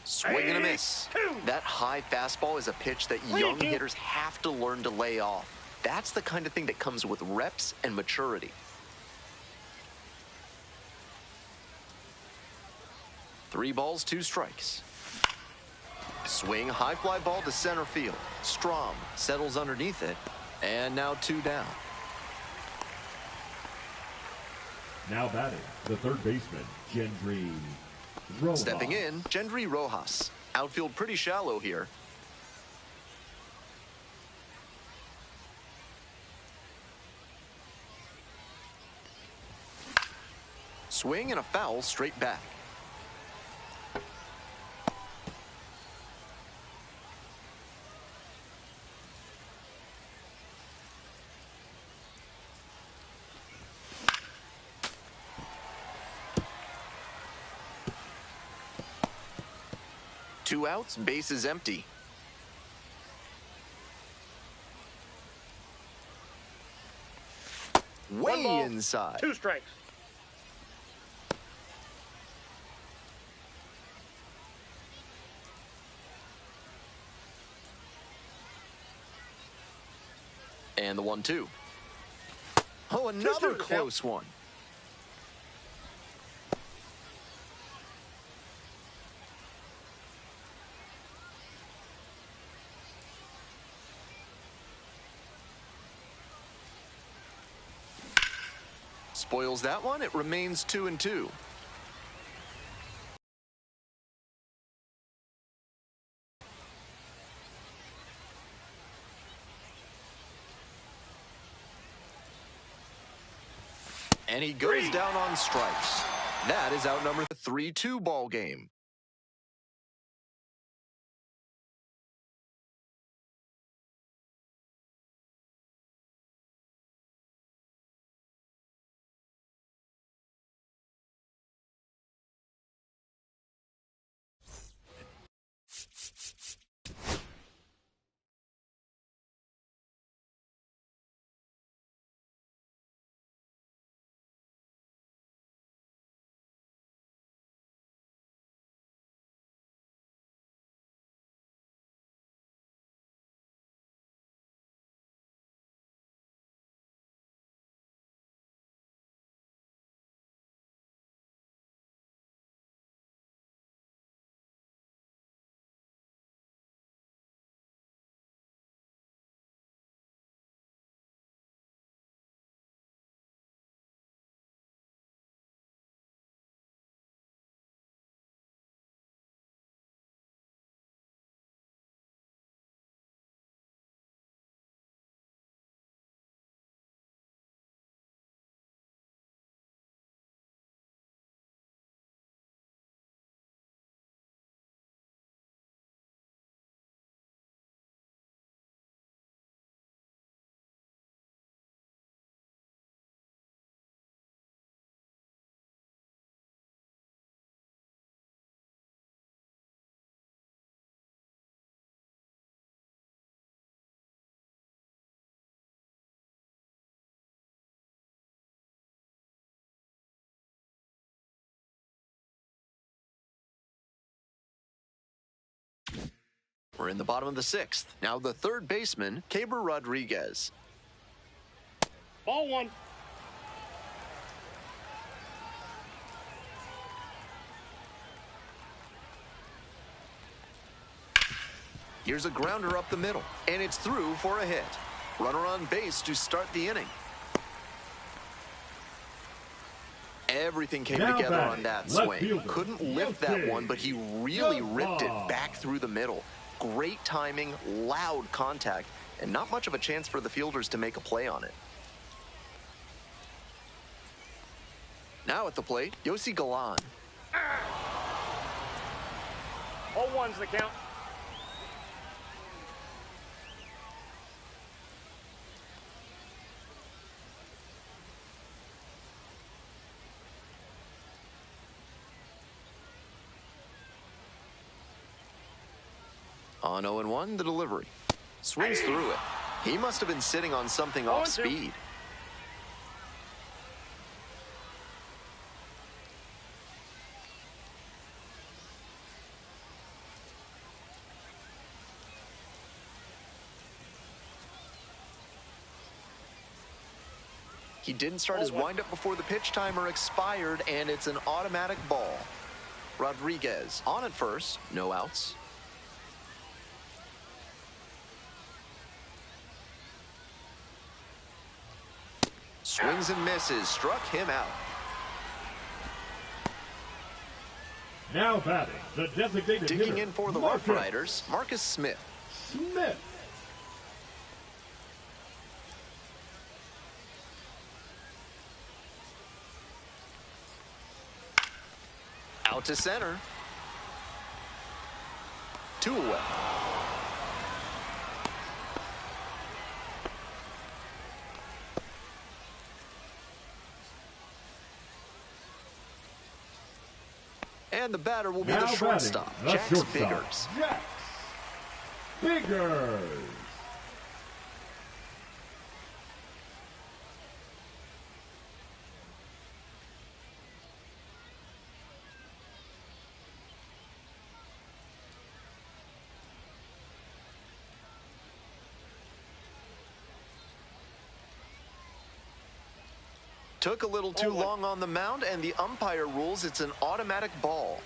Swing and a miss. That high fastball is a pitch that young hitters have to learn to lay off. That's the kind of thing that comes with reps and maturity. Three balls, two strikes. Swing, high fly ball to center field. Strom settles underneath it, and now 2 down. Now batting, the third baseman, Gendry Rojas. Stepping in, Gendry Rojas. Outfield pretty shallow here. Swing and a foul straight back. Two outs, base is empty. Way ball, inside. 2 strikes. And the 1-2. Oh, another close one. Spoils that one. It remains 2-2. And he goes down on strikes. That is outnumbered the 3-2 ball game. We're in the bottom of the 6th. Now the third baseman, Keber Rodriguez. Ball one. Here's a grounder up the middle, and it's through for a hit. Runner on base to start the inning. Everything came Now together batting, on that left swing. fielder, Couldn't lift that one, but he really ripped it back through the middle. Great timing, loud contact, and not much of a chance for the fielders to make a play on it. Now at the plate, Yossi Galan. 0-1's the count. On 0-1, the delivery. Swings through it. He must have been sitting on something off 0-2. speed. He didn't start his windup before the pitch timer expired, and it's an automatic ball. Rodriguez on at first, no outs. Swings and misses, struck him out. Now batting, the designated Digging hitter, in for the Marcus RoughRiders, Marcus Smith. Smith. Out to center. 2 away. And the batter will be Now the batting, shortstop, the Jax shortstop, Biggers. Jax Biggers. Took a little too long on the mound, and the umpire rules it's an automatic ball.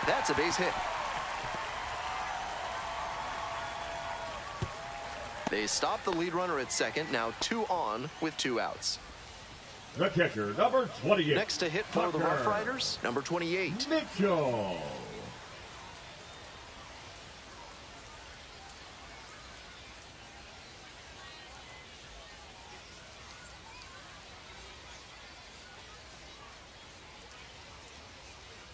That's a base hit. They stop the lead runner at second, now 2 on with 2 outs. The catcher, number 28. Next to hit for the Tucker. RoughRiders, number 28. Mitchell.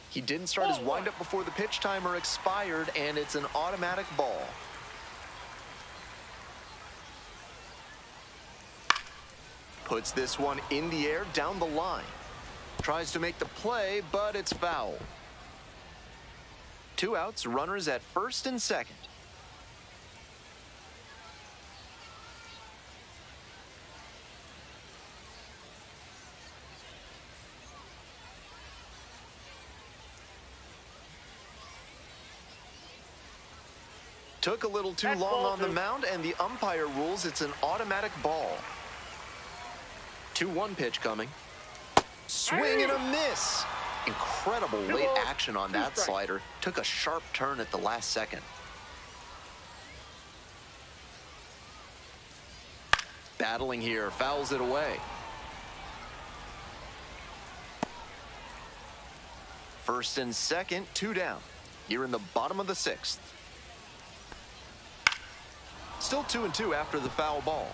He didn't start his windup before the pitch timer expired, and it's an automatic ball. Puts this one in the air down the line. Tries to make the play, but it's foul. 2 outs, runners at first and second. Took a little too long on the mound, and the umpire rules it's an automatic ball. 2-1 pitch coming. Swing and a miss. Incredible late action on that slider. Took a sharp turn at the last second. Battling here, fouls it away. First and second, 2 down. Here in the bottom of the 6th. Still 2-2 after the foul ball.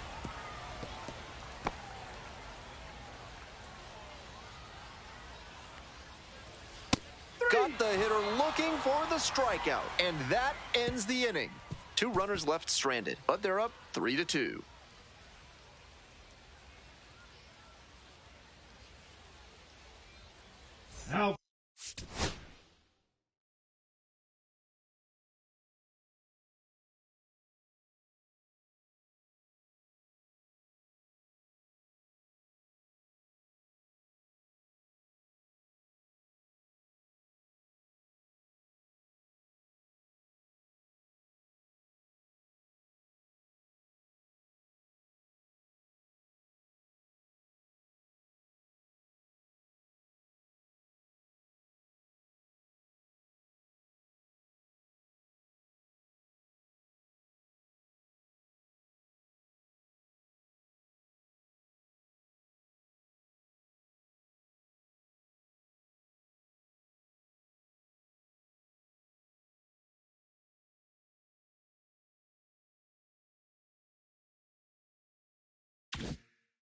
Got the hitter looking for the strikeout, and that ends the inning. 2 runners left stranded, but they're up 3-2. Now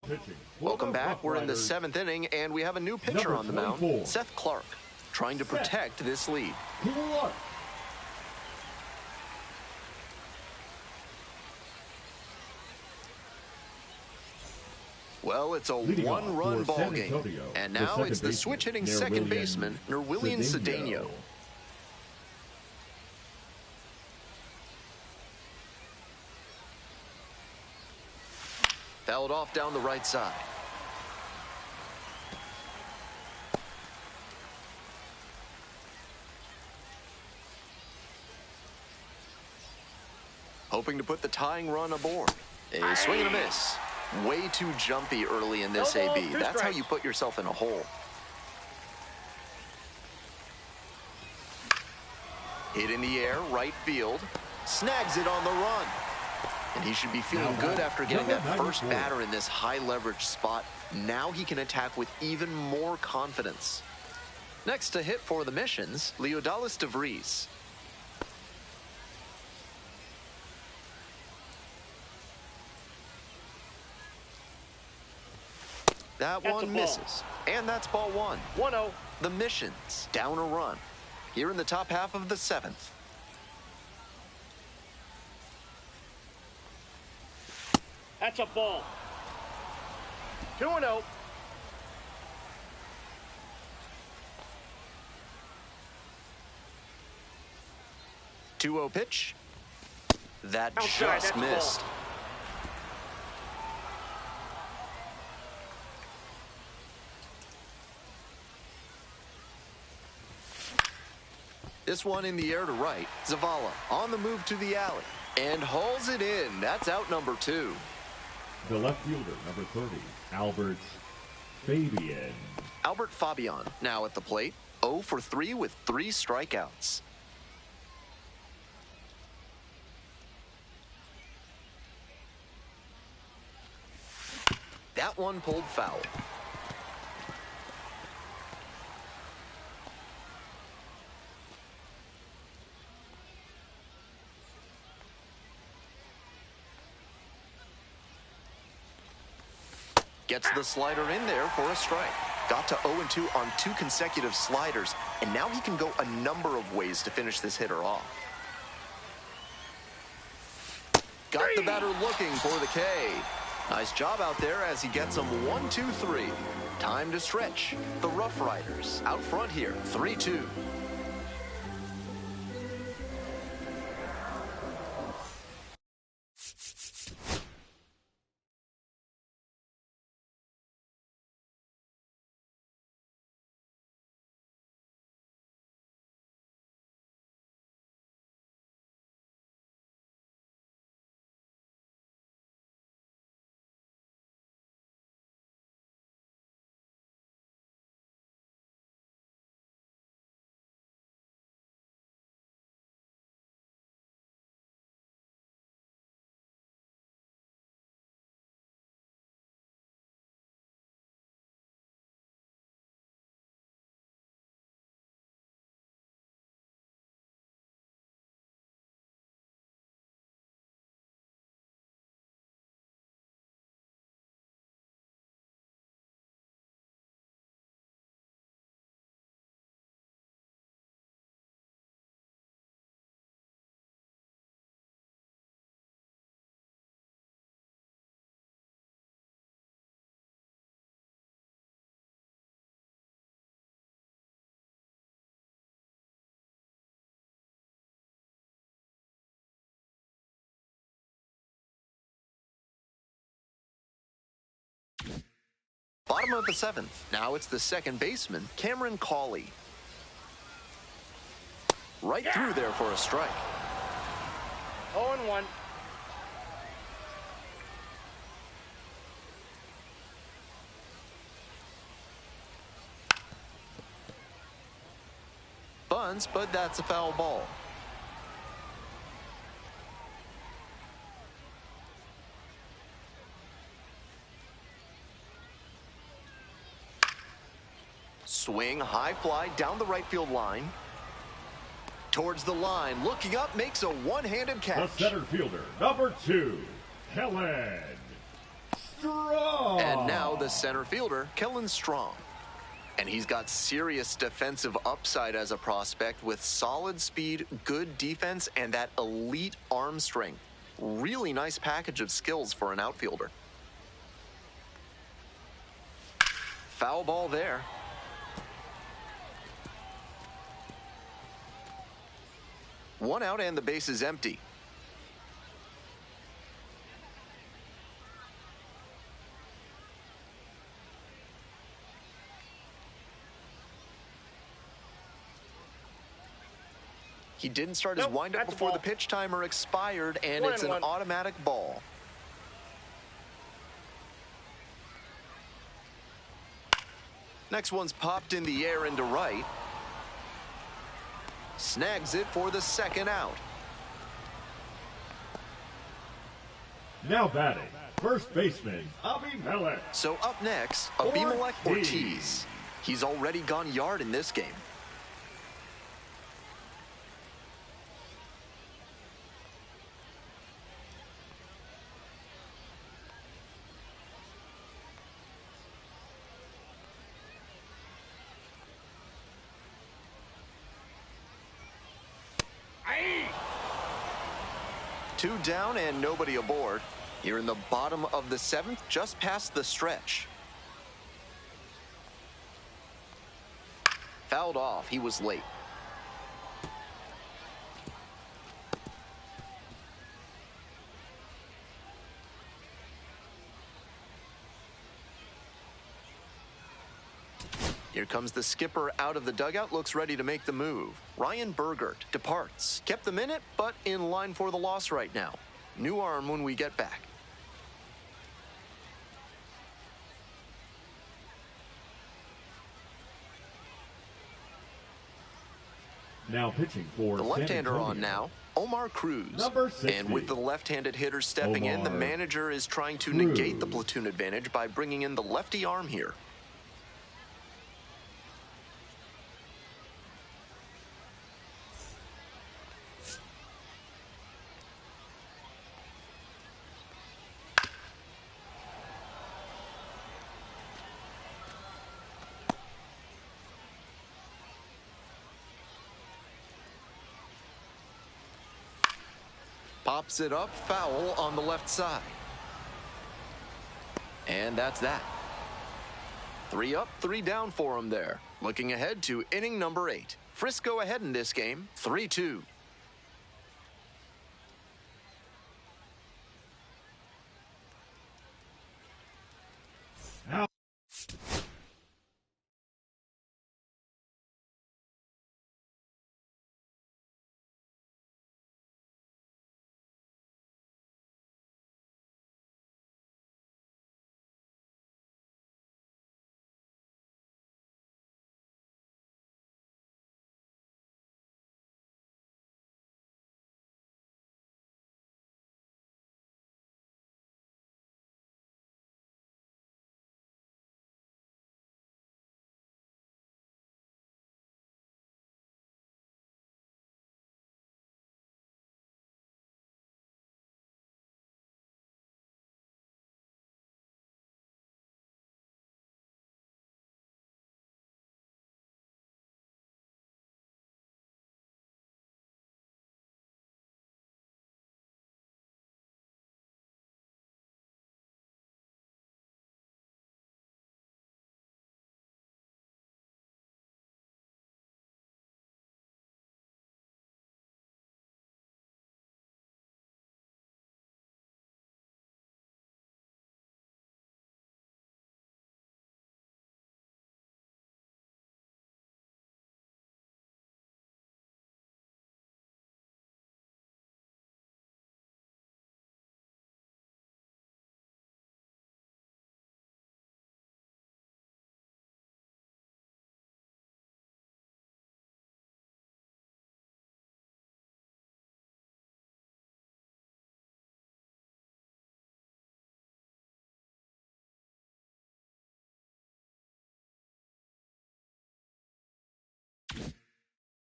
Pitching. Welcome back. We're in the 7th inning, and we have a new pitcher on the mound, Seth Clark, trying to protect this lead. Clark. Well, it's a one-run ball game, and now it's the switch-hitting second baseman, Nerwillian Cedeno. Fouled off down the right side. Hoping to put the tying run aboard. A swing and a miss. Way too jumpy early in this AB. That's how you put yourself in a hole. Hit in the air, right field. Snags it on the run. And he should be feeling good after getting that first batter in this high leverage spot. Now he can attack with even more confidence. Next to hit for the Missions, Leodalis de Vries. That one misses. And that's ball one. 1-0. The Missions down a run here in the top half of the 7th. That's a ball. 2-0. Two-0 pitch. That Outside, just missed. This one in the air to right. Zavala on the move to the alley and hauls it in. That's out number 2. The left fielder, number 30, Albert Fabian. Albert Fabian now at the plate. 0 for 3 with 3 strikeouts. That one pulled foul. Gets the slider in there for a strike. Got to 0-2 on 2 consecutive sliders, and now he can go a number of ways to finish this hitter off. Got the batter looking for the K. Nice job out there as he gets them 1-2-3. Time to stretch. The RoughRiders out front here, 3-2. Bottom of the 7th. Now it's the second baseman, Cameron Cawley. Right through there for a strike. 0-1. Bunts, but that's a foul ball. Swing, high fly down the right field line. Towards the line, looking up, makes a one-handed catch. The center fielder, number 2, Kellen Strong. And now the center fielder, Kellen Strong. And he's got serious defensive upside as a prospect with solid speed, good defense, and that elite arm strength. Really nice package of skills for an outfielder. Foul ball there. One out and the base is empty. He didn't start his windup before the pitch timer expired, and it's an automatic ball. Next one's popped in the air into right. Snags it for the second out. Now batting, first baseman, Abimelech. So up next, Abimelech Ortiz. He's already gone yard in this game. Two down and nobody aboard. Here in the bottom of the seventh, just past the stretch. Fouled off. He was late. Here comes the skipper out of the dugout, looks ready to make the move. Ryan Bergert departs. Kept the minute, but in line for the loss right now. New arm when we get back. Now pitching for the left-hander on now, Omar Cruz. Number 60. And with the left-handed hitter stepping in, the manager is trying to negate the platoon advantage by bringing in the lefty arm here. Pops it up, foul on the left side. And that's that. 3 up, 3 down for him there. Looking ahead to inning number 8. Frisco ahead in this game, 3-2. Now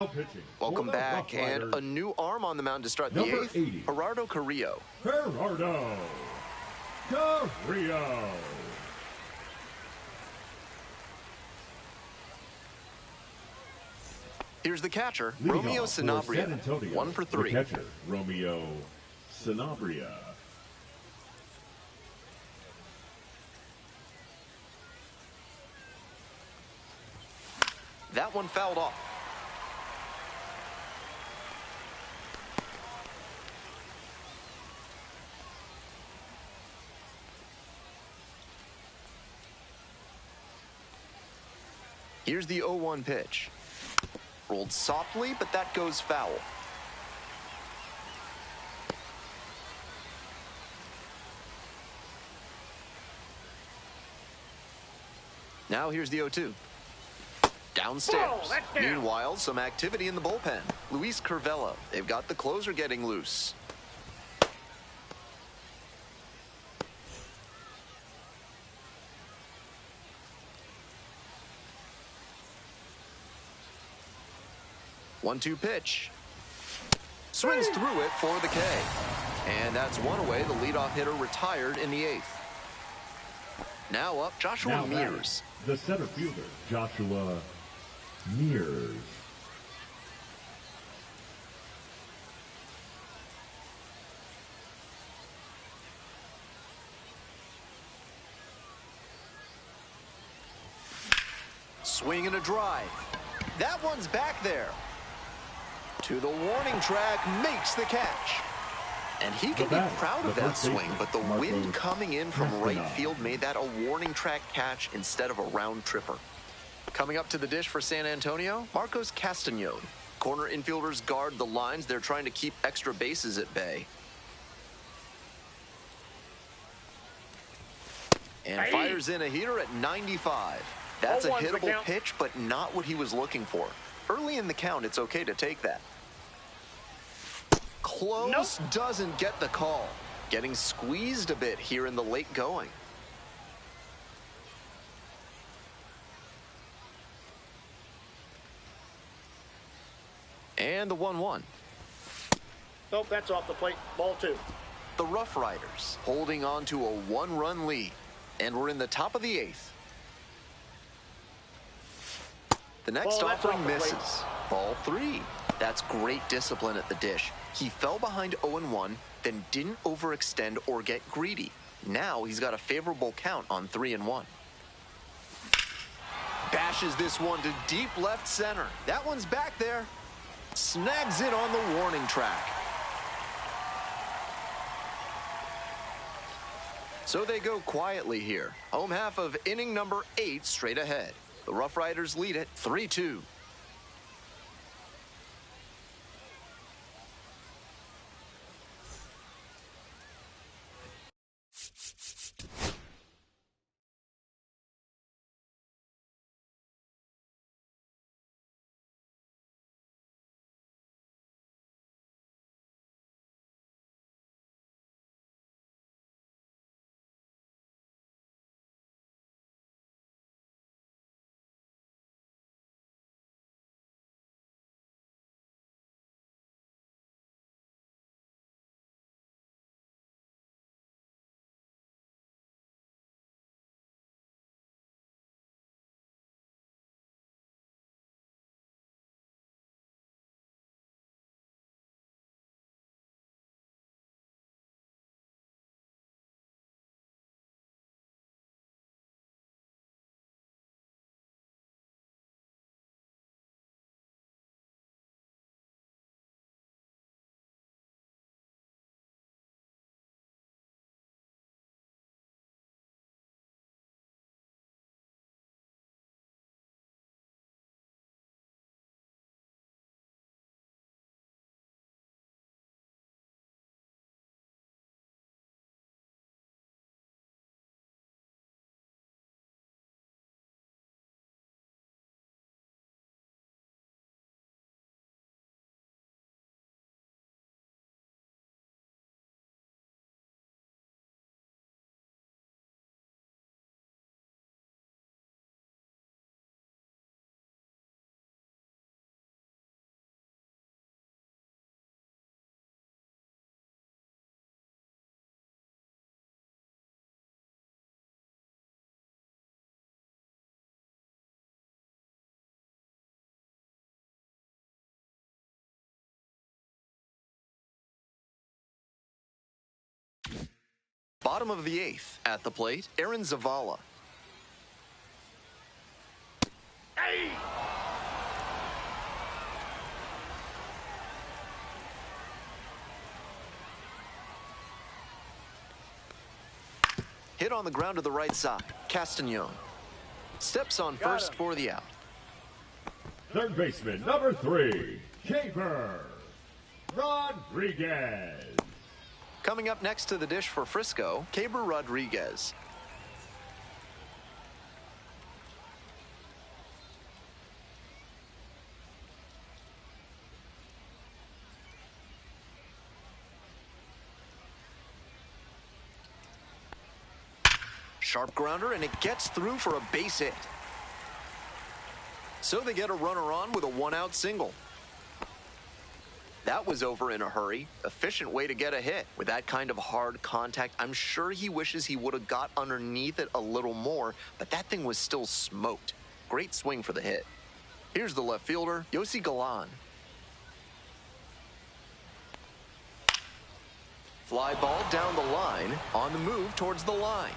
pitching. Welcome back, and a new arm on the mound to start the Number 8th. 80. Gerardo Carrillo. Gerardo. to Rio. Here's the catcher, Leading Romeo off for Sanabria. San Antonio, 1 for 3. The catcher, Romeo Sanabria. That one fouled off. Here's the 0-1 pitch. Rolled softly, but that goes foul. Now here's the 0-2. Downstairs. Whoa, that's down. Meanwhile, some activity in the bullpen. Luis Curvelo, they've got the closer getting loose. One-two pitch. Swings through it for the K. And that's one away. The leadoff hitter retired in the 8th. Now up, Joshua Now Mears. batting, the center fielder, Joshua Mears. Swing and a drive. That one's back there. To the warning track, makes the catch. And he can be proud of that swing, but the wind coming in from right field made that a warning track catch instead of a round tripper. Coming up to the dish for San Antonio, Marcos Castañón. Corner infielders guard the lines. They're trying to keep extra bases at bay. And fires in a heater at 95. That's a hittable pitch, but not what he was looking for. Early in the count, it's okay to take that. Close, doesn't get the call. Getting squeezed a bit here in the late going. And the 1-1. Nope, that's off the plate. Ball 2. The RoughRiders holding on to a 1-run lead. And we're in the top of the 8th. The next offering misses. Ball 3. That's great discipline at the dish. He fell behind 0-1, then didn't overextend or get greedy. Now he's got a favorable count on 3-1. Bashes this one to deep left center. That one's back there. Snags it on the warning track. So they go quietly here. Home half of inning number 8 straight ahead. The RoughRiders lead it 3-2. Bottom of the 8th. At the plate, Aaron Zavala. Hey! Hit on the ground to the right side. Castagnon steps on first for the out. Third baseman, number 3, Caper Rodriguez. Coming up next to the dish for Frisco, Caber Rodriguez. Sharp grounder, and it gets through for a base hit. So they get a runner on with a one-out single. That was over in a hurry. Efficient way to get a hit. With that kind of hard contact, I'm sure he wishes he would have got underneath it a little more, but that thing was still smoked. Great swing for the hit. Here's the left fielder, Yossi Galan. Fly ball down the line, on the move towards the line.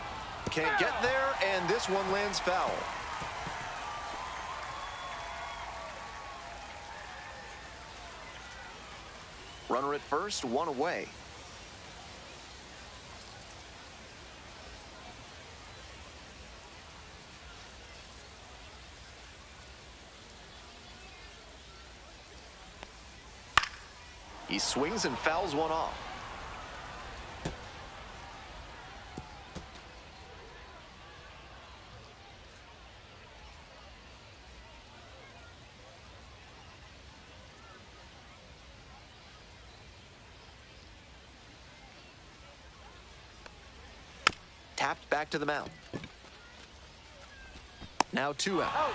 Can't get there, and this one lands foul. Runner at first, one away. He swings and fouls one off. Tapped back to the mound. Now 2 out.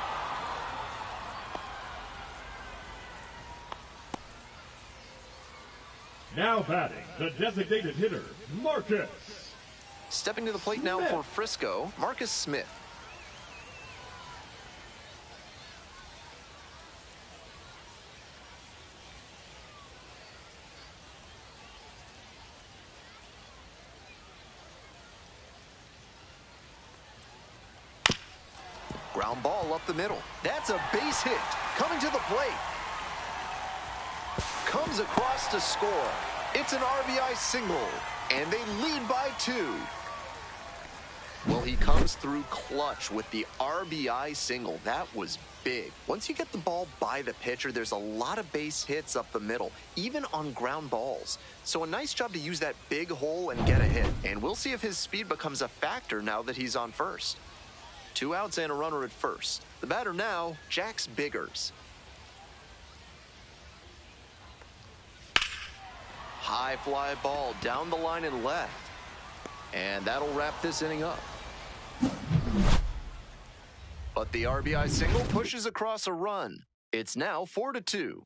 Now batting, the designated hitter, Marcus. Stepping to the plate now for Frisco, Marcus Smith. Ground ball up the middle. That's a base hit. Coming to the plate. Comes across to score. It's an RBI single, and they lead by 2. Well, he comes through clutch with the RBI single. That was big. Once you get the ball by the pitcher, there's a lot of base hits up the middle, even on ground balls. So a nice job to use that big hole and get a hit. And we'll see if his speed becomes a factor now that he's on first. 2 outs and a runner at first. The batter now, Jax Biggers. High fly ball down the line and left. And that'll wrap this inning up. But the RBI single pushes across a run. It's now 4-2.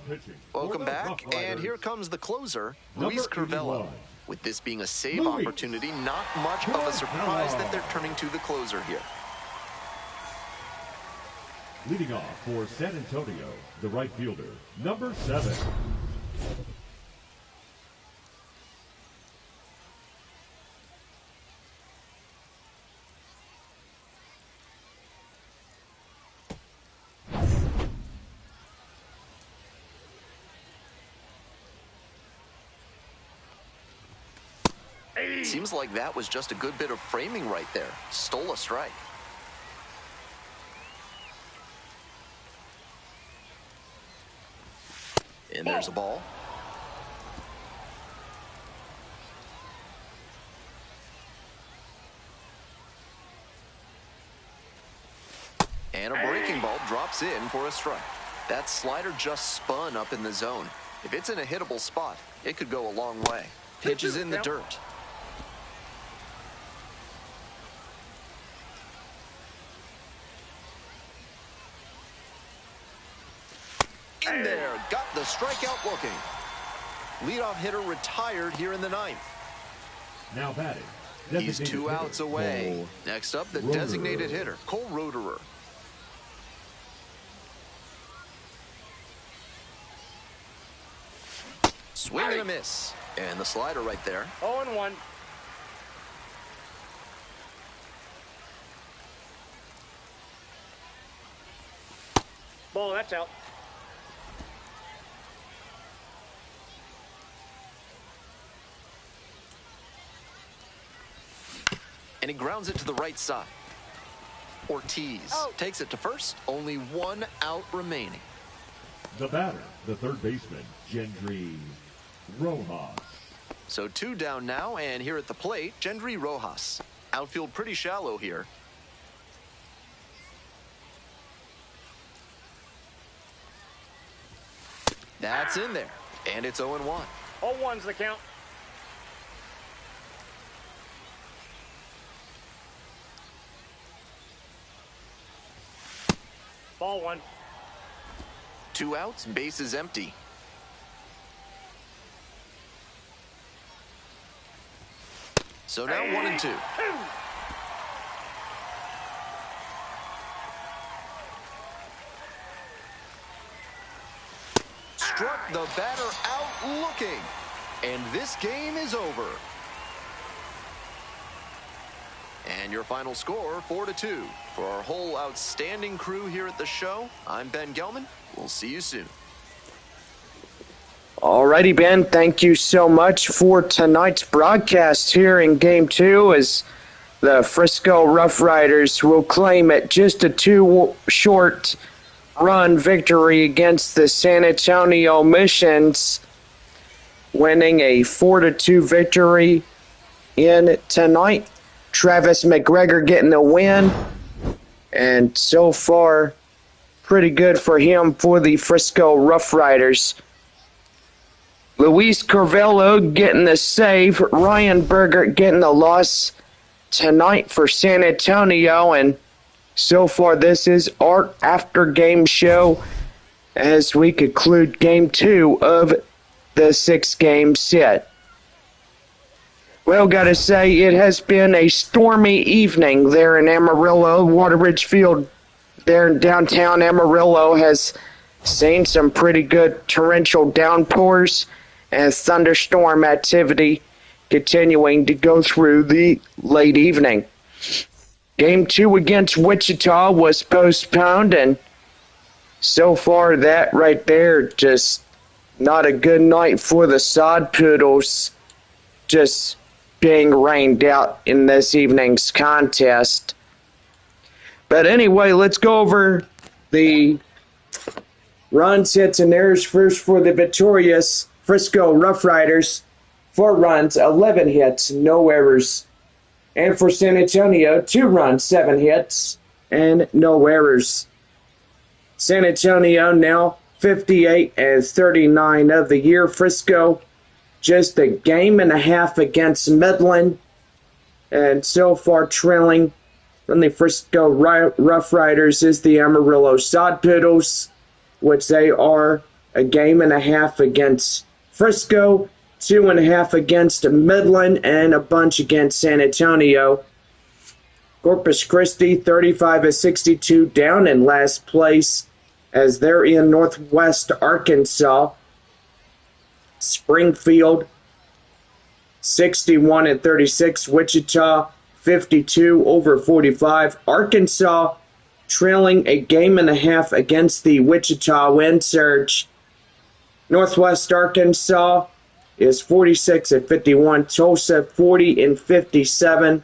Pitching. Welcome for the back, Rough and here Riders, comes the closer, number Luis Curvelo. 81. With this being a save Luis opportunity, not much of a surprise that they're turning to the closer here. Leading off for San Antonio, the right fielder, number 7. Seems like that was just a good bit of framing right there. Stole a strike. And there's a ball. And a breaking ball drops in for a strike. That slider just spun up in the zone. If it's in a hittable spot, it could go a long way. Pitch is in the dirt. In there, got the strikeout looking. Leadoff hitter retired here in the ninth. Now batting. He's 2 outs away. Next up, the designated hitter, Cole Roederer. Swing and a miss. And the slider right there. 0-1. Ball, that's out. And he grounds it to the right side. Ortiz takes it to first. Only 1 out remaining. The batter, the third baseman, Gendry Rojas. So 2 down now, and here at the plate, Gendry Rojas. Outfield pretty shallow here. That's in there, and it's 0-1. 0-1's the count. Ball 1. 2 outs, base is empty. So now 1 and 2. Struck the batter out looking. And this game is over. And your final score, 4-2. For our whole outstanding crew here at the show, I'm Ben Gelman. We'll see you soon. Alrighty, Ben, thank you so much for tonight's broadcast here in Game 2 as the Frisco RoughRiders will claim it just a 2-short run victory against the San Antonio Missions, winning a 4-2 victory in tonight. Travis McGregor getting the win, and so far, pretty good for him for the Frisco RoughRiders. Luis Curvelo getting the save, Ryan Berger getting the loss tonight for San Antonio, and so far this is our after-game show as we conclude Game 2 of the 6-game set. Well, gotta say, it has been a stormy evening there in Amarillo. Waterbridge Field there in downtown Amarillo has seen some pretty good torrential downpours and thunderstorm activity continuing to go through the late evening. Game 2 against Wichita was postponed, and so far that right there, just not a good night for the Sod Poodles, just being rained out in this evening's contest. But anyway, let's go over the runs, hits, and errors first for the victorious Frisco RoughRiders. 4 runs, 11 hits, no errors. And for San Antonio, 2 runs, 7 hits, and no errors. San Antonio now 58-39 of the year. Frisco just a game and a half against Midland, and so far trailing from the Frisco RoughRiders is the Amarillo Sod Poodles, which they are a game and a half against Frisco, 2.5 against Midland, and a bunch against San Antonio. Corpus Christi 35-62 down in last place as they're in Northwest Arkansas. Springfield 61-36. Wichita 52-45. Arkansas trailing a game and a half against the Wichita Wind Surge. Northwest Arkansas is 46-51. Tulsa 40-57.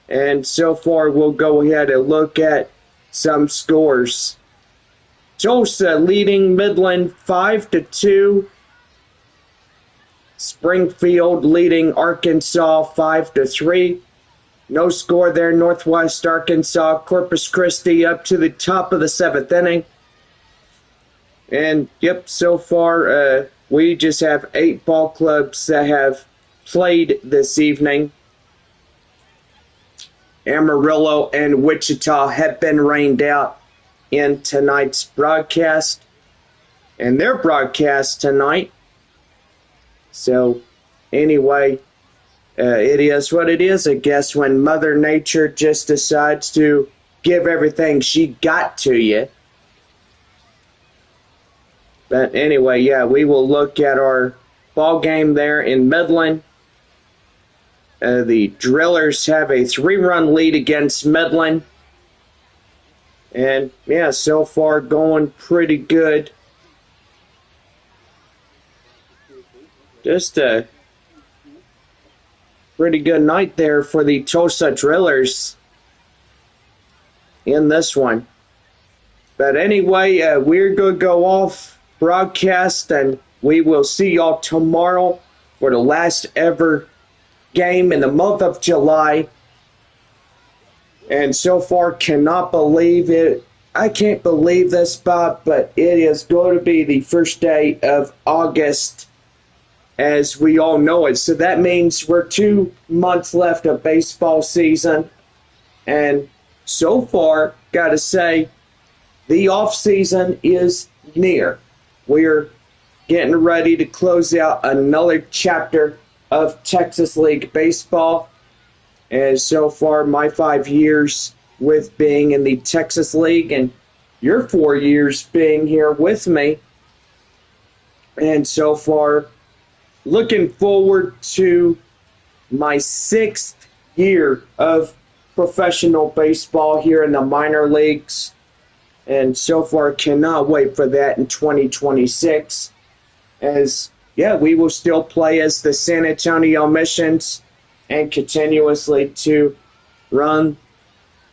And so far, we'll go ahead and look at some scores. Tulsa leading Midland 5-2. Springfield leading Arkansas 5-3. No score there. Northwest Arkansas. Corpus Christi up to the top of the 7th inning. And yep, so far we just have 8 ball clubs that have played this evening. Amarillo and Wichita have been rained out in tonight's broadcast. And their broadcast tonight. So, anyway, it is what it is, I guess, when Mother Nature just decides to give everything she got to you. But anyway, yeah, we will look at our ball game there in Midland. The Drillers have a 3-run lead against Midland. And, yeah, so far going pretty good. Just a pretty good night there for the Tulsa Drillers in this one. But anyway, we're going to go off broadcast, and we will see y'all tomorrow for the last ever game in the month of July. And so far, cannot believe it. I can't believe this, Bob, but it is going to be the first day of August, as we all know it. So that means we're 2 months left of baseball season. And so far, got to say, the off season is near. We're getting ready to close out another chapter of Texas League Baseball. And so far, my 5 years with being in the Texas League and your 4 years being here with me. And so far, looking forward to my 6th year of professional baseball here in the minor leagues. And so far, cannot wait for that in 2026. As, yeah, we will still play as the San Antonio Missions and continuously to run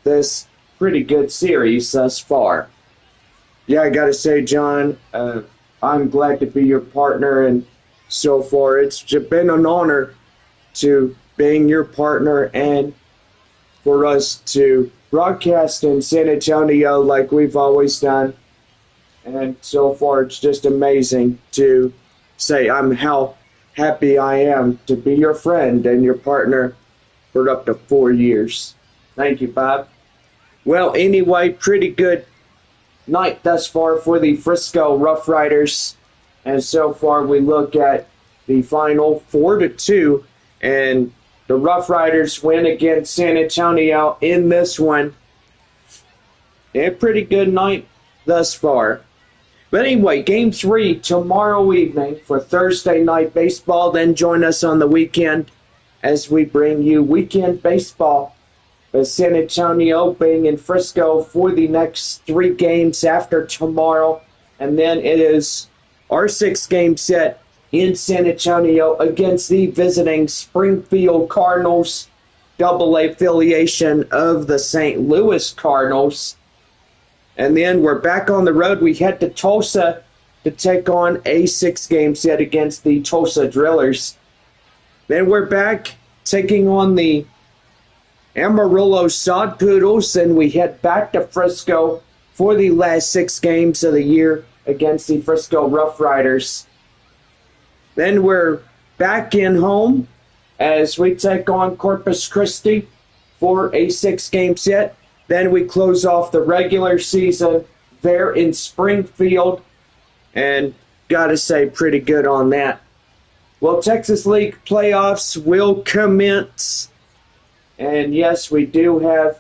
this pretty good series thus far. Yeah, I got to say, John, I'm glad to be your partner, and so far it's been an honor to being your partner and for us to broadcast in San Antonio like we've always done. And so far it's just amazing to say how happy I am to be your friend and your partner for up to 4 years. Thank you, Bob. Well, anyway, pretty good night thus far for the Frisco RoughRiders. And so far we look at the final 4-2, and the RoughRiders win against San Antonio in this one. A pretty good night thus far. But anyway, Game 3 tomorrow evening for Thursday night baseball. Then join us on the weekend as we bring you weekend baseball. With San Antonio being in Frisco for the next 3 games after tomorrow. And then it is our 6th game set in San Antonio against the visiting Springfield Cardinals, AA affiliation of the St. Louis Cardinals. And then we're back on the road. We head to Tulsa to take on a 6-game set against the Tulsa Drillers. Then we're back taking on the Amarillo Sod Poodles, and we head back to Frisco for the last 6 games of the year against the Frisco RoughRiders. Then we're back in home as we take on Corpus Christi for a 6-game set. Then we close off the regular season there in Springfield. and gotta say pretty good on that. Well, Texas League playoffs will commence, and yes, we do have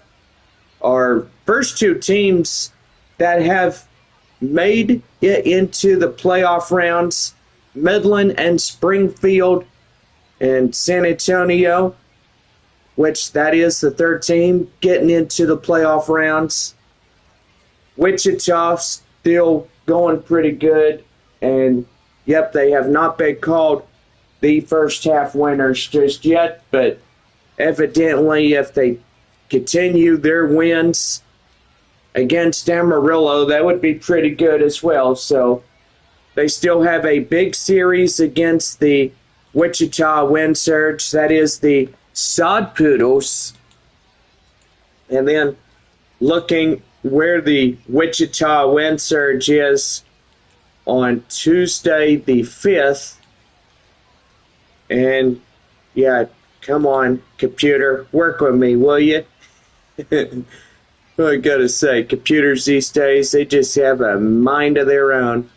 our first two teams that have made it into the playoff rounds, Midland and Springfield and San Antonio, which that is the third team getting into the playoff rounds. Wichita still going pretty good, and yep, they have not been called the first half winners just yet, but evidently if they continue their wins against Amarillo, that would be pretty good as well. So they still have a big series against the Wichita Wind Surge, that is the Sod Poodles. And then looking where the Wichita Wind Surge is on Tuesday the 5th. And yeah, come on, computer, work with me, will you? Well, I gotta say, computers these days, they just have a mind of their own.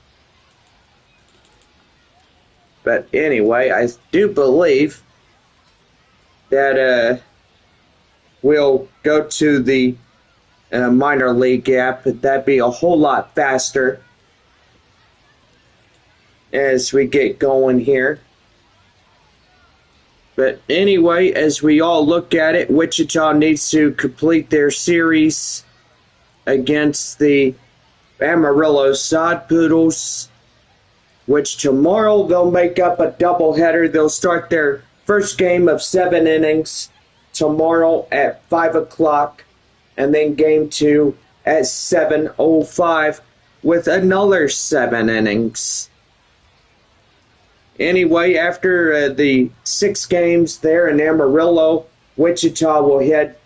But anyway, I do believe that we'll go to the minor league app. That'd be a whole lot faster as we get going here. But anyway, as we all look at it, Wichita needs to complete their series against the Amarillo Sod Poodles, which tomorrow they'll make up a doubleheader. They'll start their first game of 7 innings tomorrow at 5 o'clock, and then game 2 at 7:05 with another 7 innings. Anyway, after the 6 games there in Amarillo, Wichita will head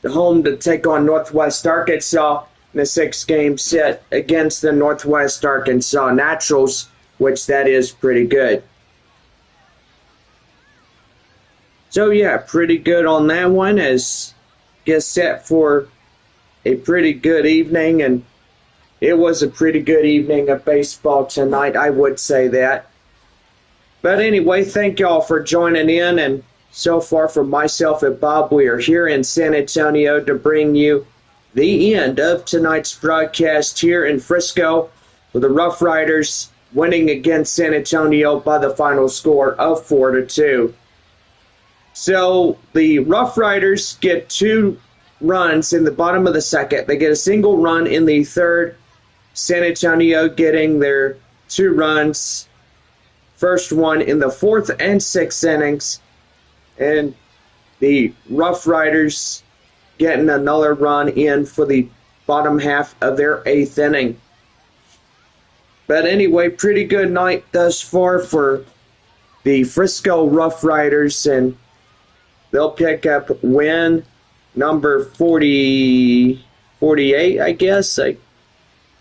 home to take on Northwest Arkansas in the 6-game set against the Northwest Arkansas Naturals, which that is pretty good. So yeah, pretty good on that one, as get set for a pretty good evening, and it was a pretty good evening of baseball tonight, I would say that. But anyway, thank y'all for joining in, and so far from myself and Bob, we are here in San Antonio to bring you the end of tonight's broadcast here in Frisco, with the RoughRiders winning against San Antonio by the final score of 4-2. So the RoughRiders get 2 runs in the bottom of the second. They get a single run in the third. San Antonio getting their 2 runs. First one in the 4th and 6th innings, and the RoughRiders getting another run in for the bottom half of their 8th inning. But anyway, pretty good night thus far for the Frisco RoughRiders, and they'll pick up win number 48, I guess.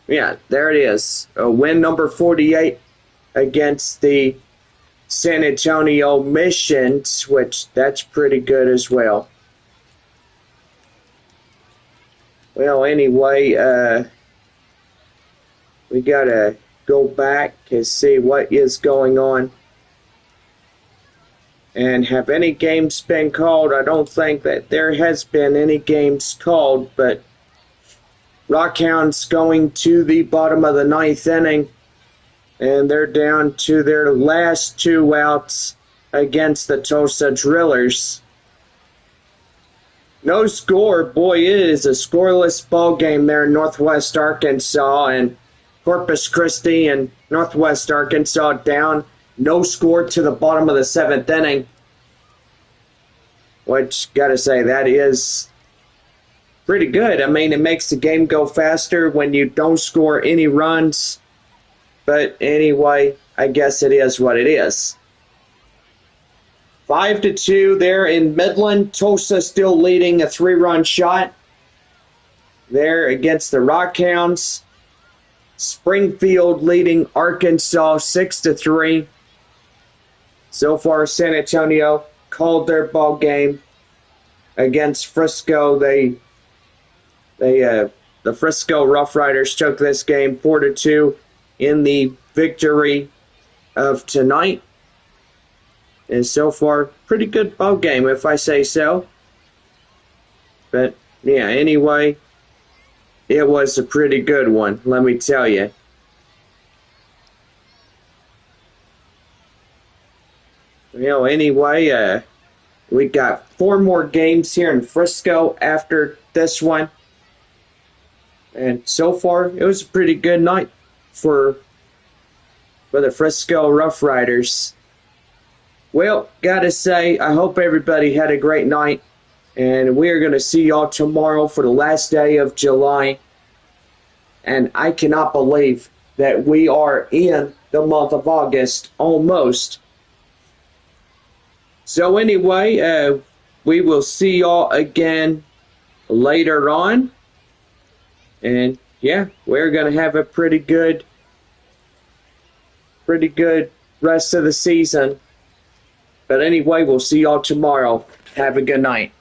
Yeah, there it is. Win number 48 against the San Antonio Missions, which that's pretty good as well. Well, anyway, we gotta go back and see what is going on. And have any games been called? I don't think that there has been any games called, but Rockhounds going to the bottom of the 9th inning, and they're down to their last 2 outs against the Tulsa Drillers. No score. Boy, it is a scoreless ball game there in Northwest Arkansas, and Corpus Christi and Northwest Arkansas down. No score to the bottom of the 7th inning. Which, gotta say, that is pretty good. I mean, it makes the game go faster when you don't score any runs. But anyway, I guess it is what it is. 5-2 there in Midland. Tulsa still leading a 3-run shot there against the Rockhounds. Springfield leading Arkansas 6-3. So far, San Antonio called their ball game against Frisco. The Frisco RoughRiders took this game 4-2 in the victory of tonight. And so far, pretty good ball game, if I say so. But yeah, anyway, it was a pretty good one, let me tell you. Anyway, we got 4 more games here in Frisco after this one. And so far, it was a pretty good night for the Frisco RoughRiders. Well, gotta say, I hope everybody had a great night. And we are going to see y'all tomorrow for the last day of July. And I cannot believe that we are in the month of August, almost. So anyway, we will see y'all again later on. And yeah, we're going to have a pretty good rest of the season. But anyway, we'll see y'all tomorrow. Have a good night.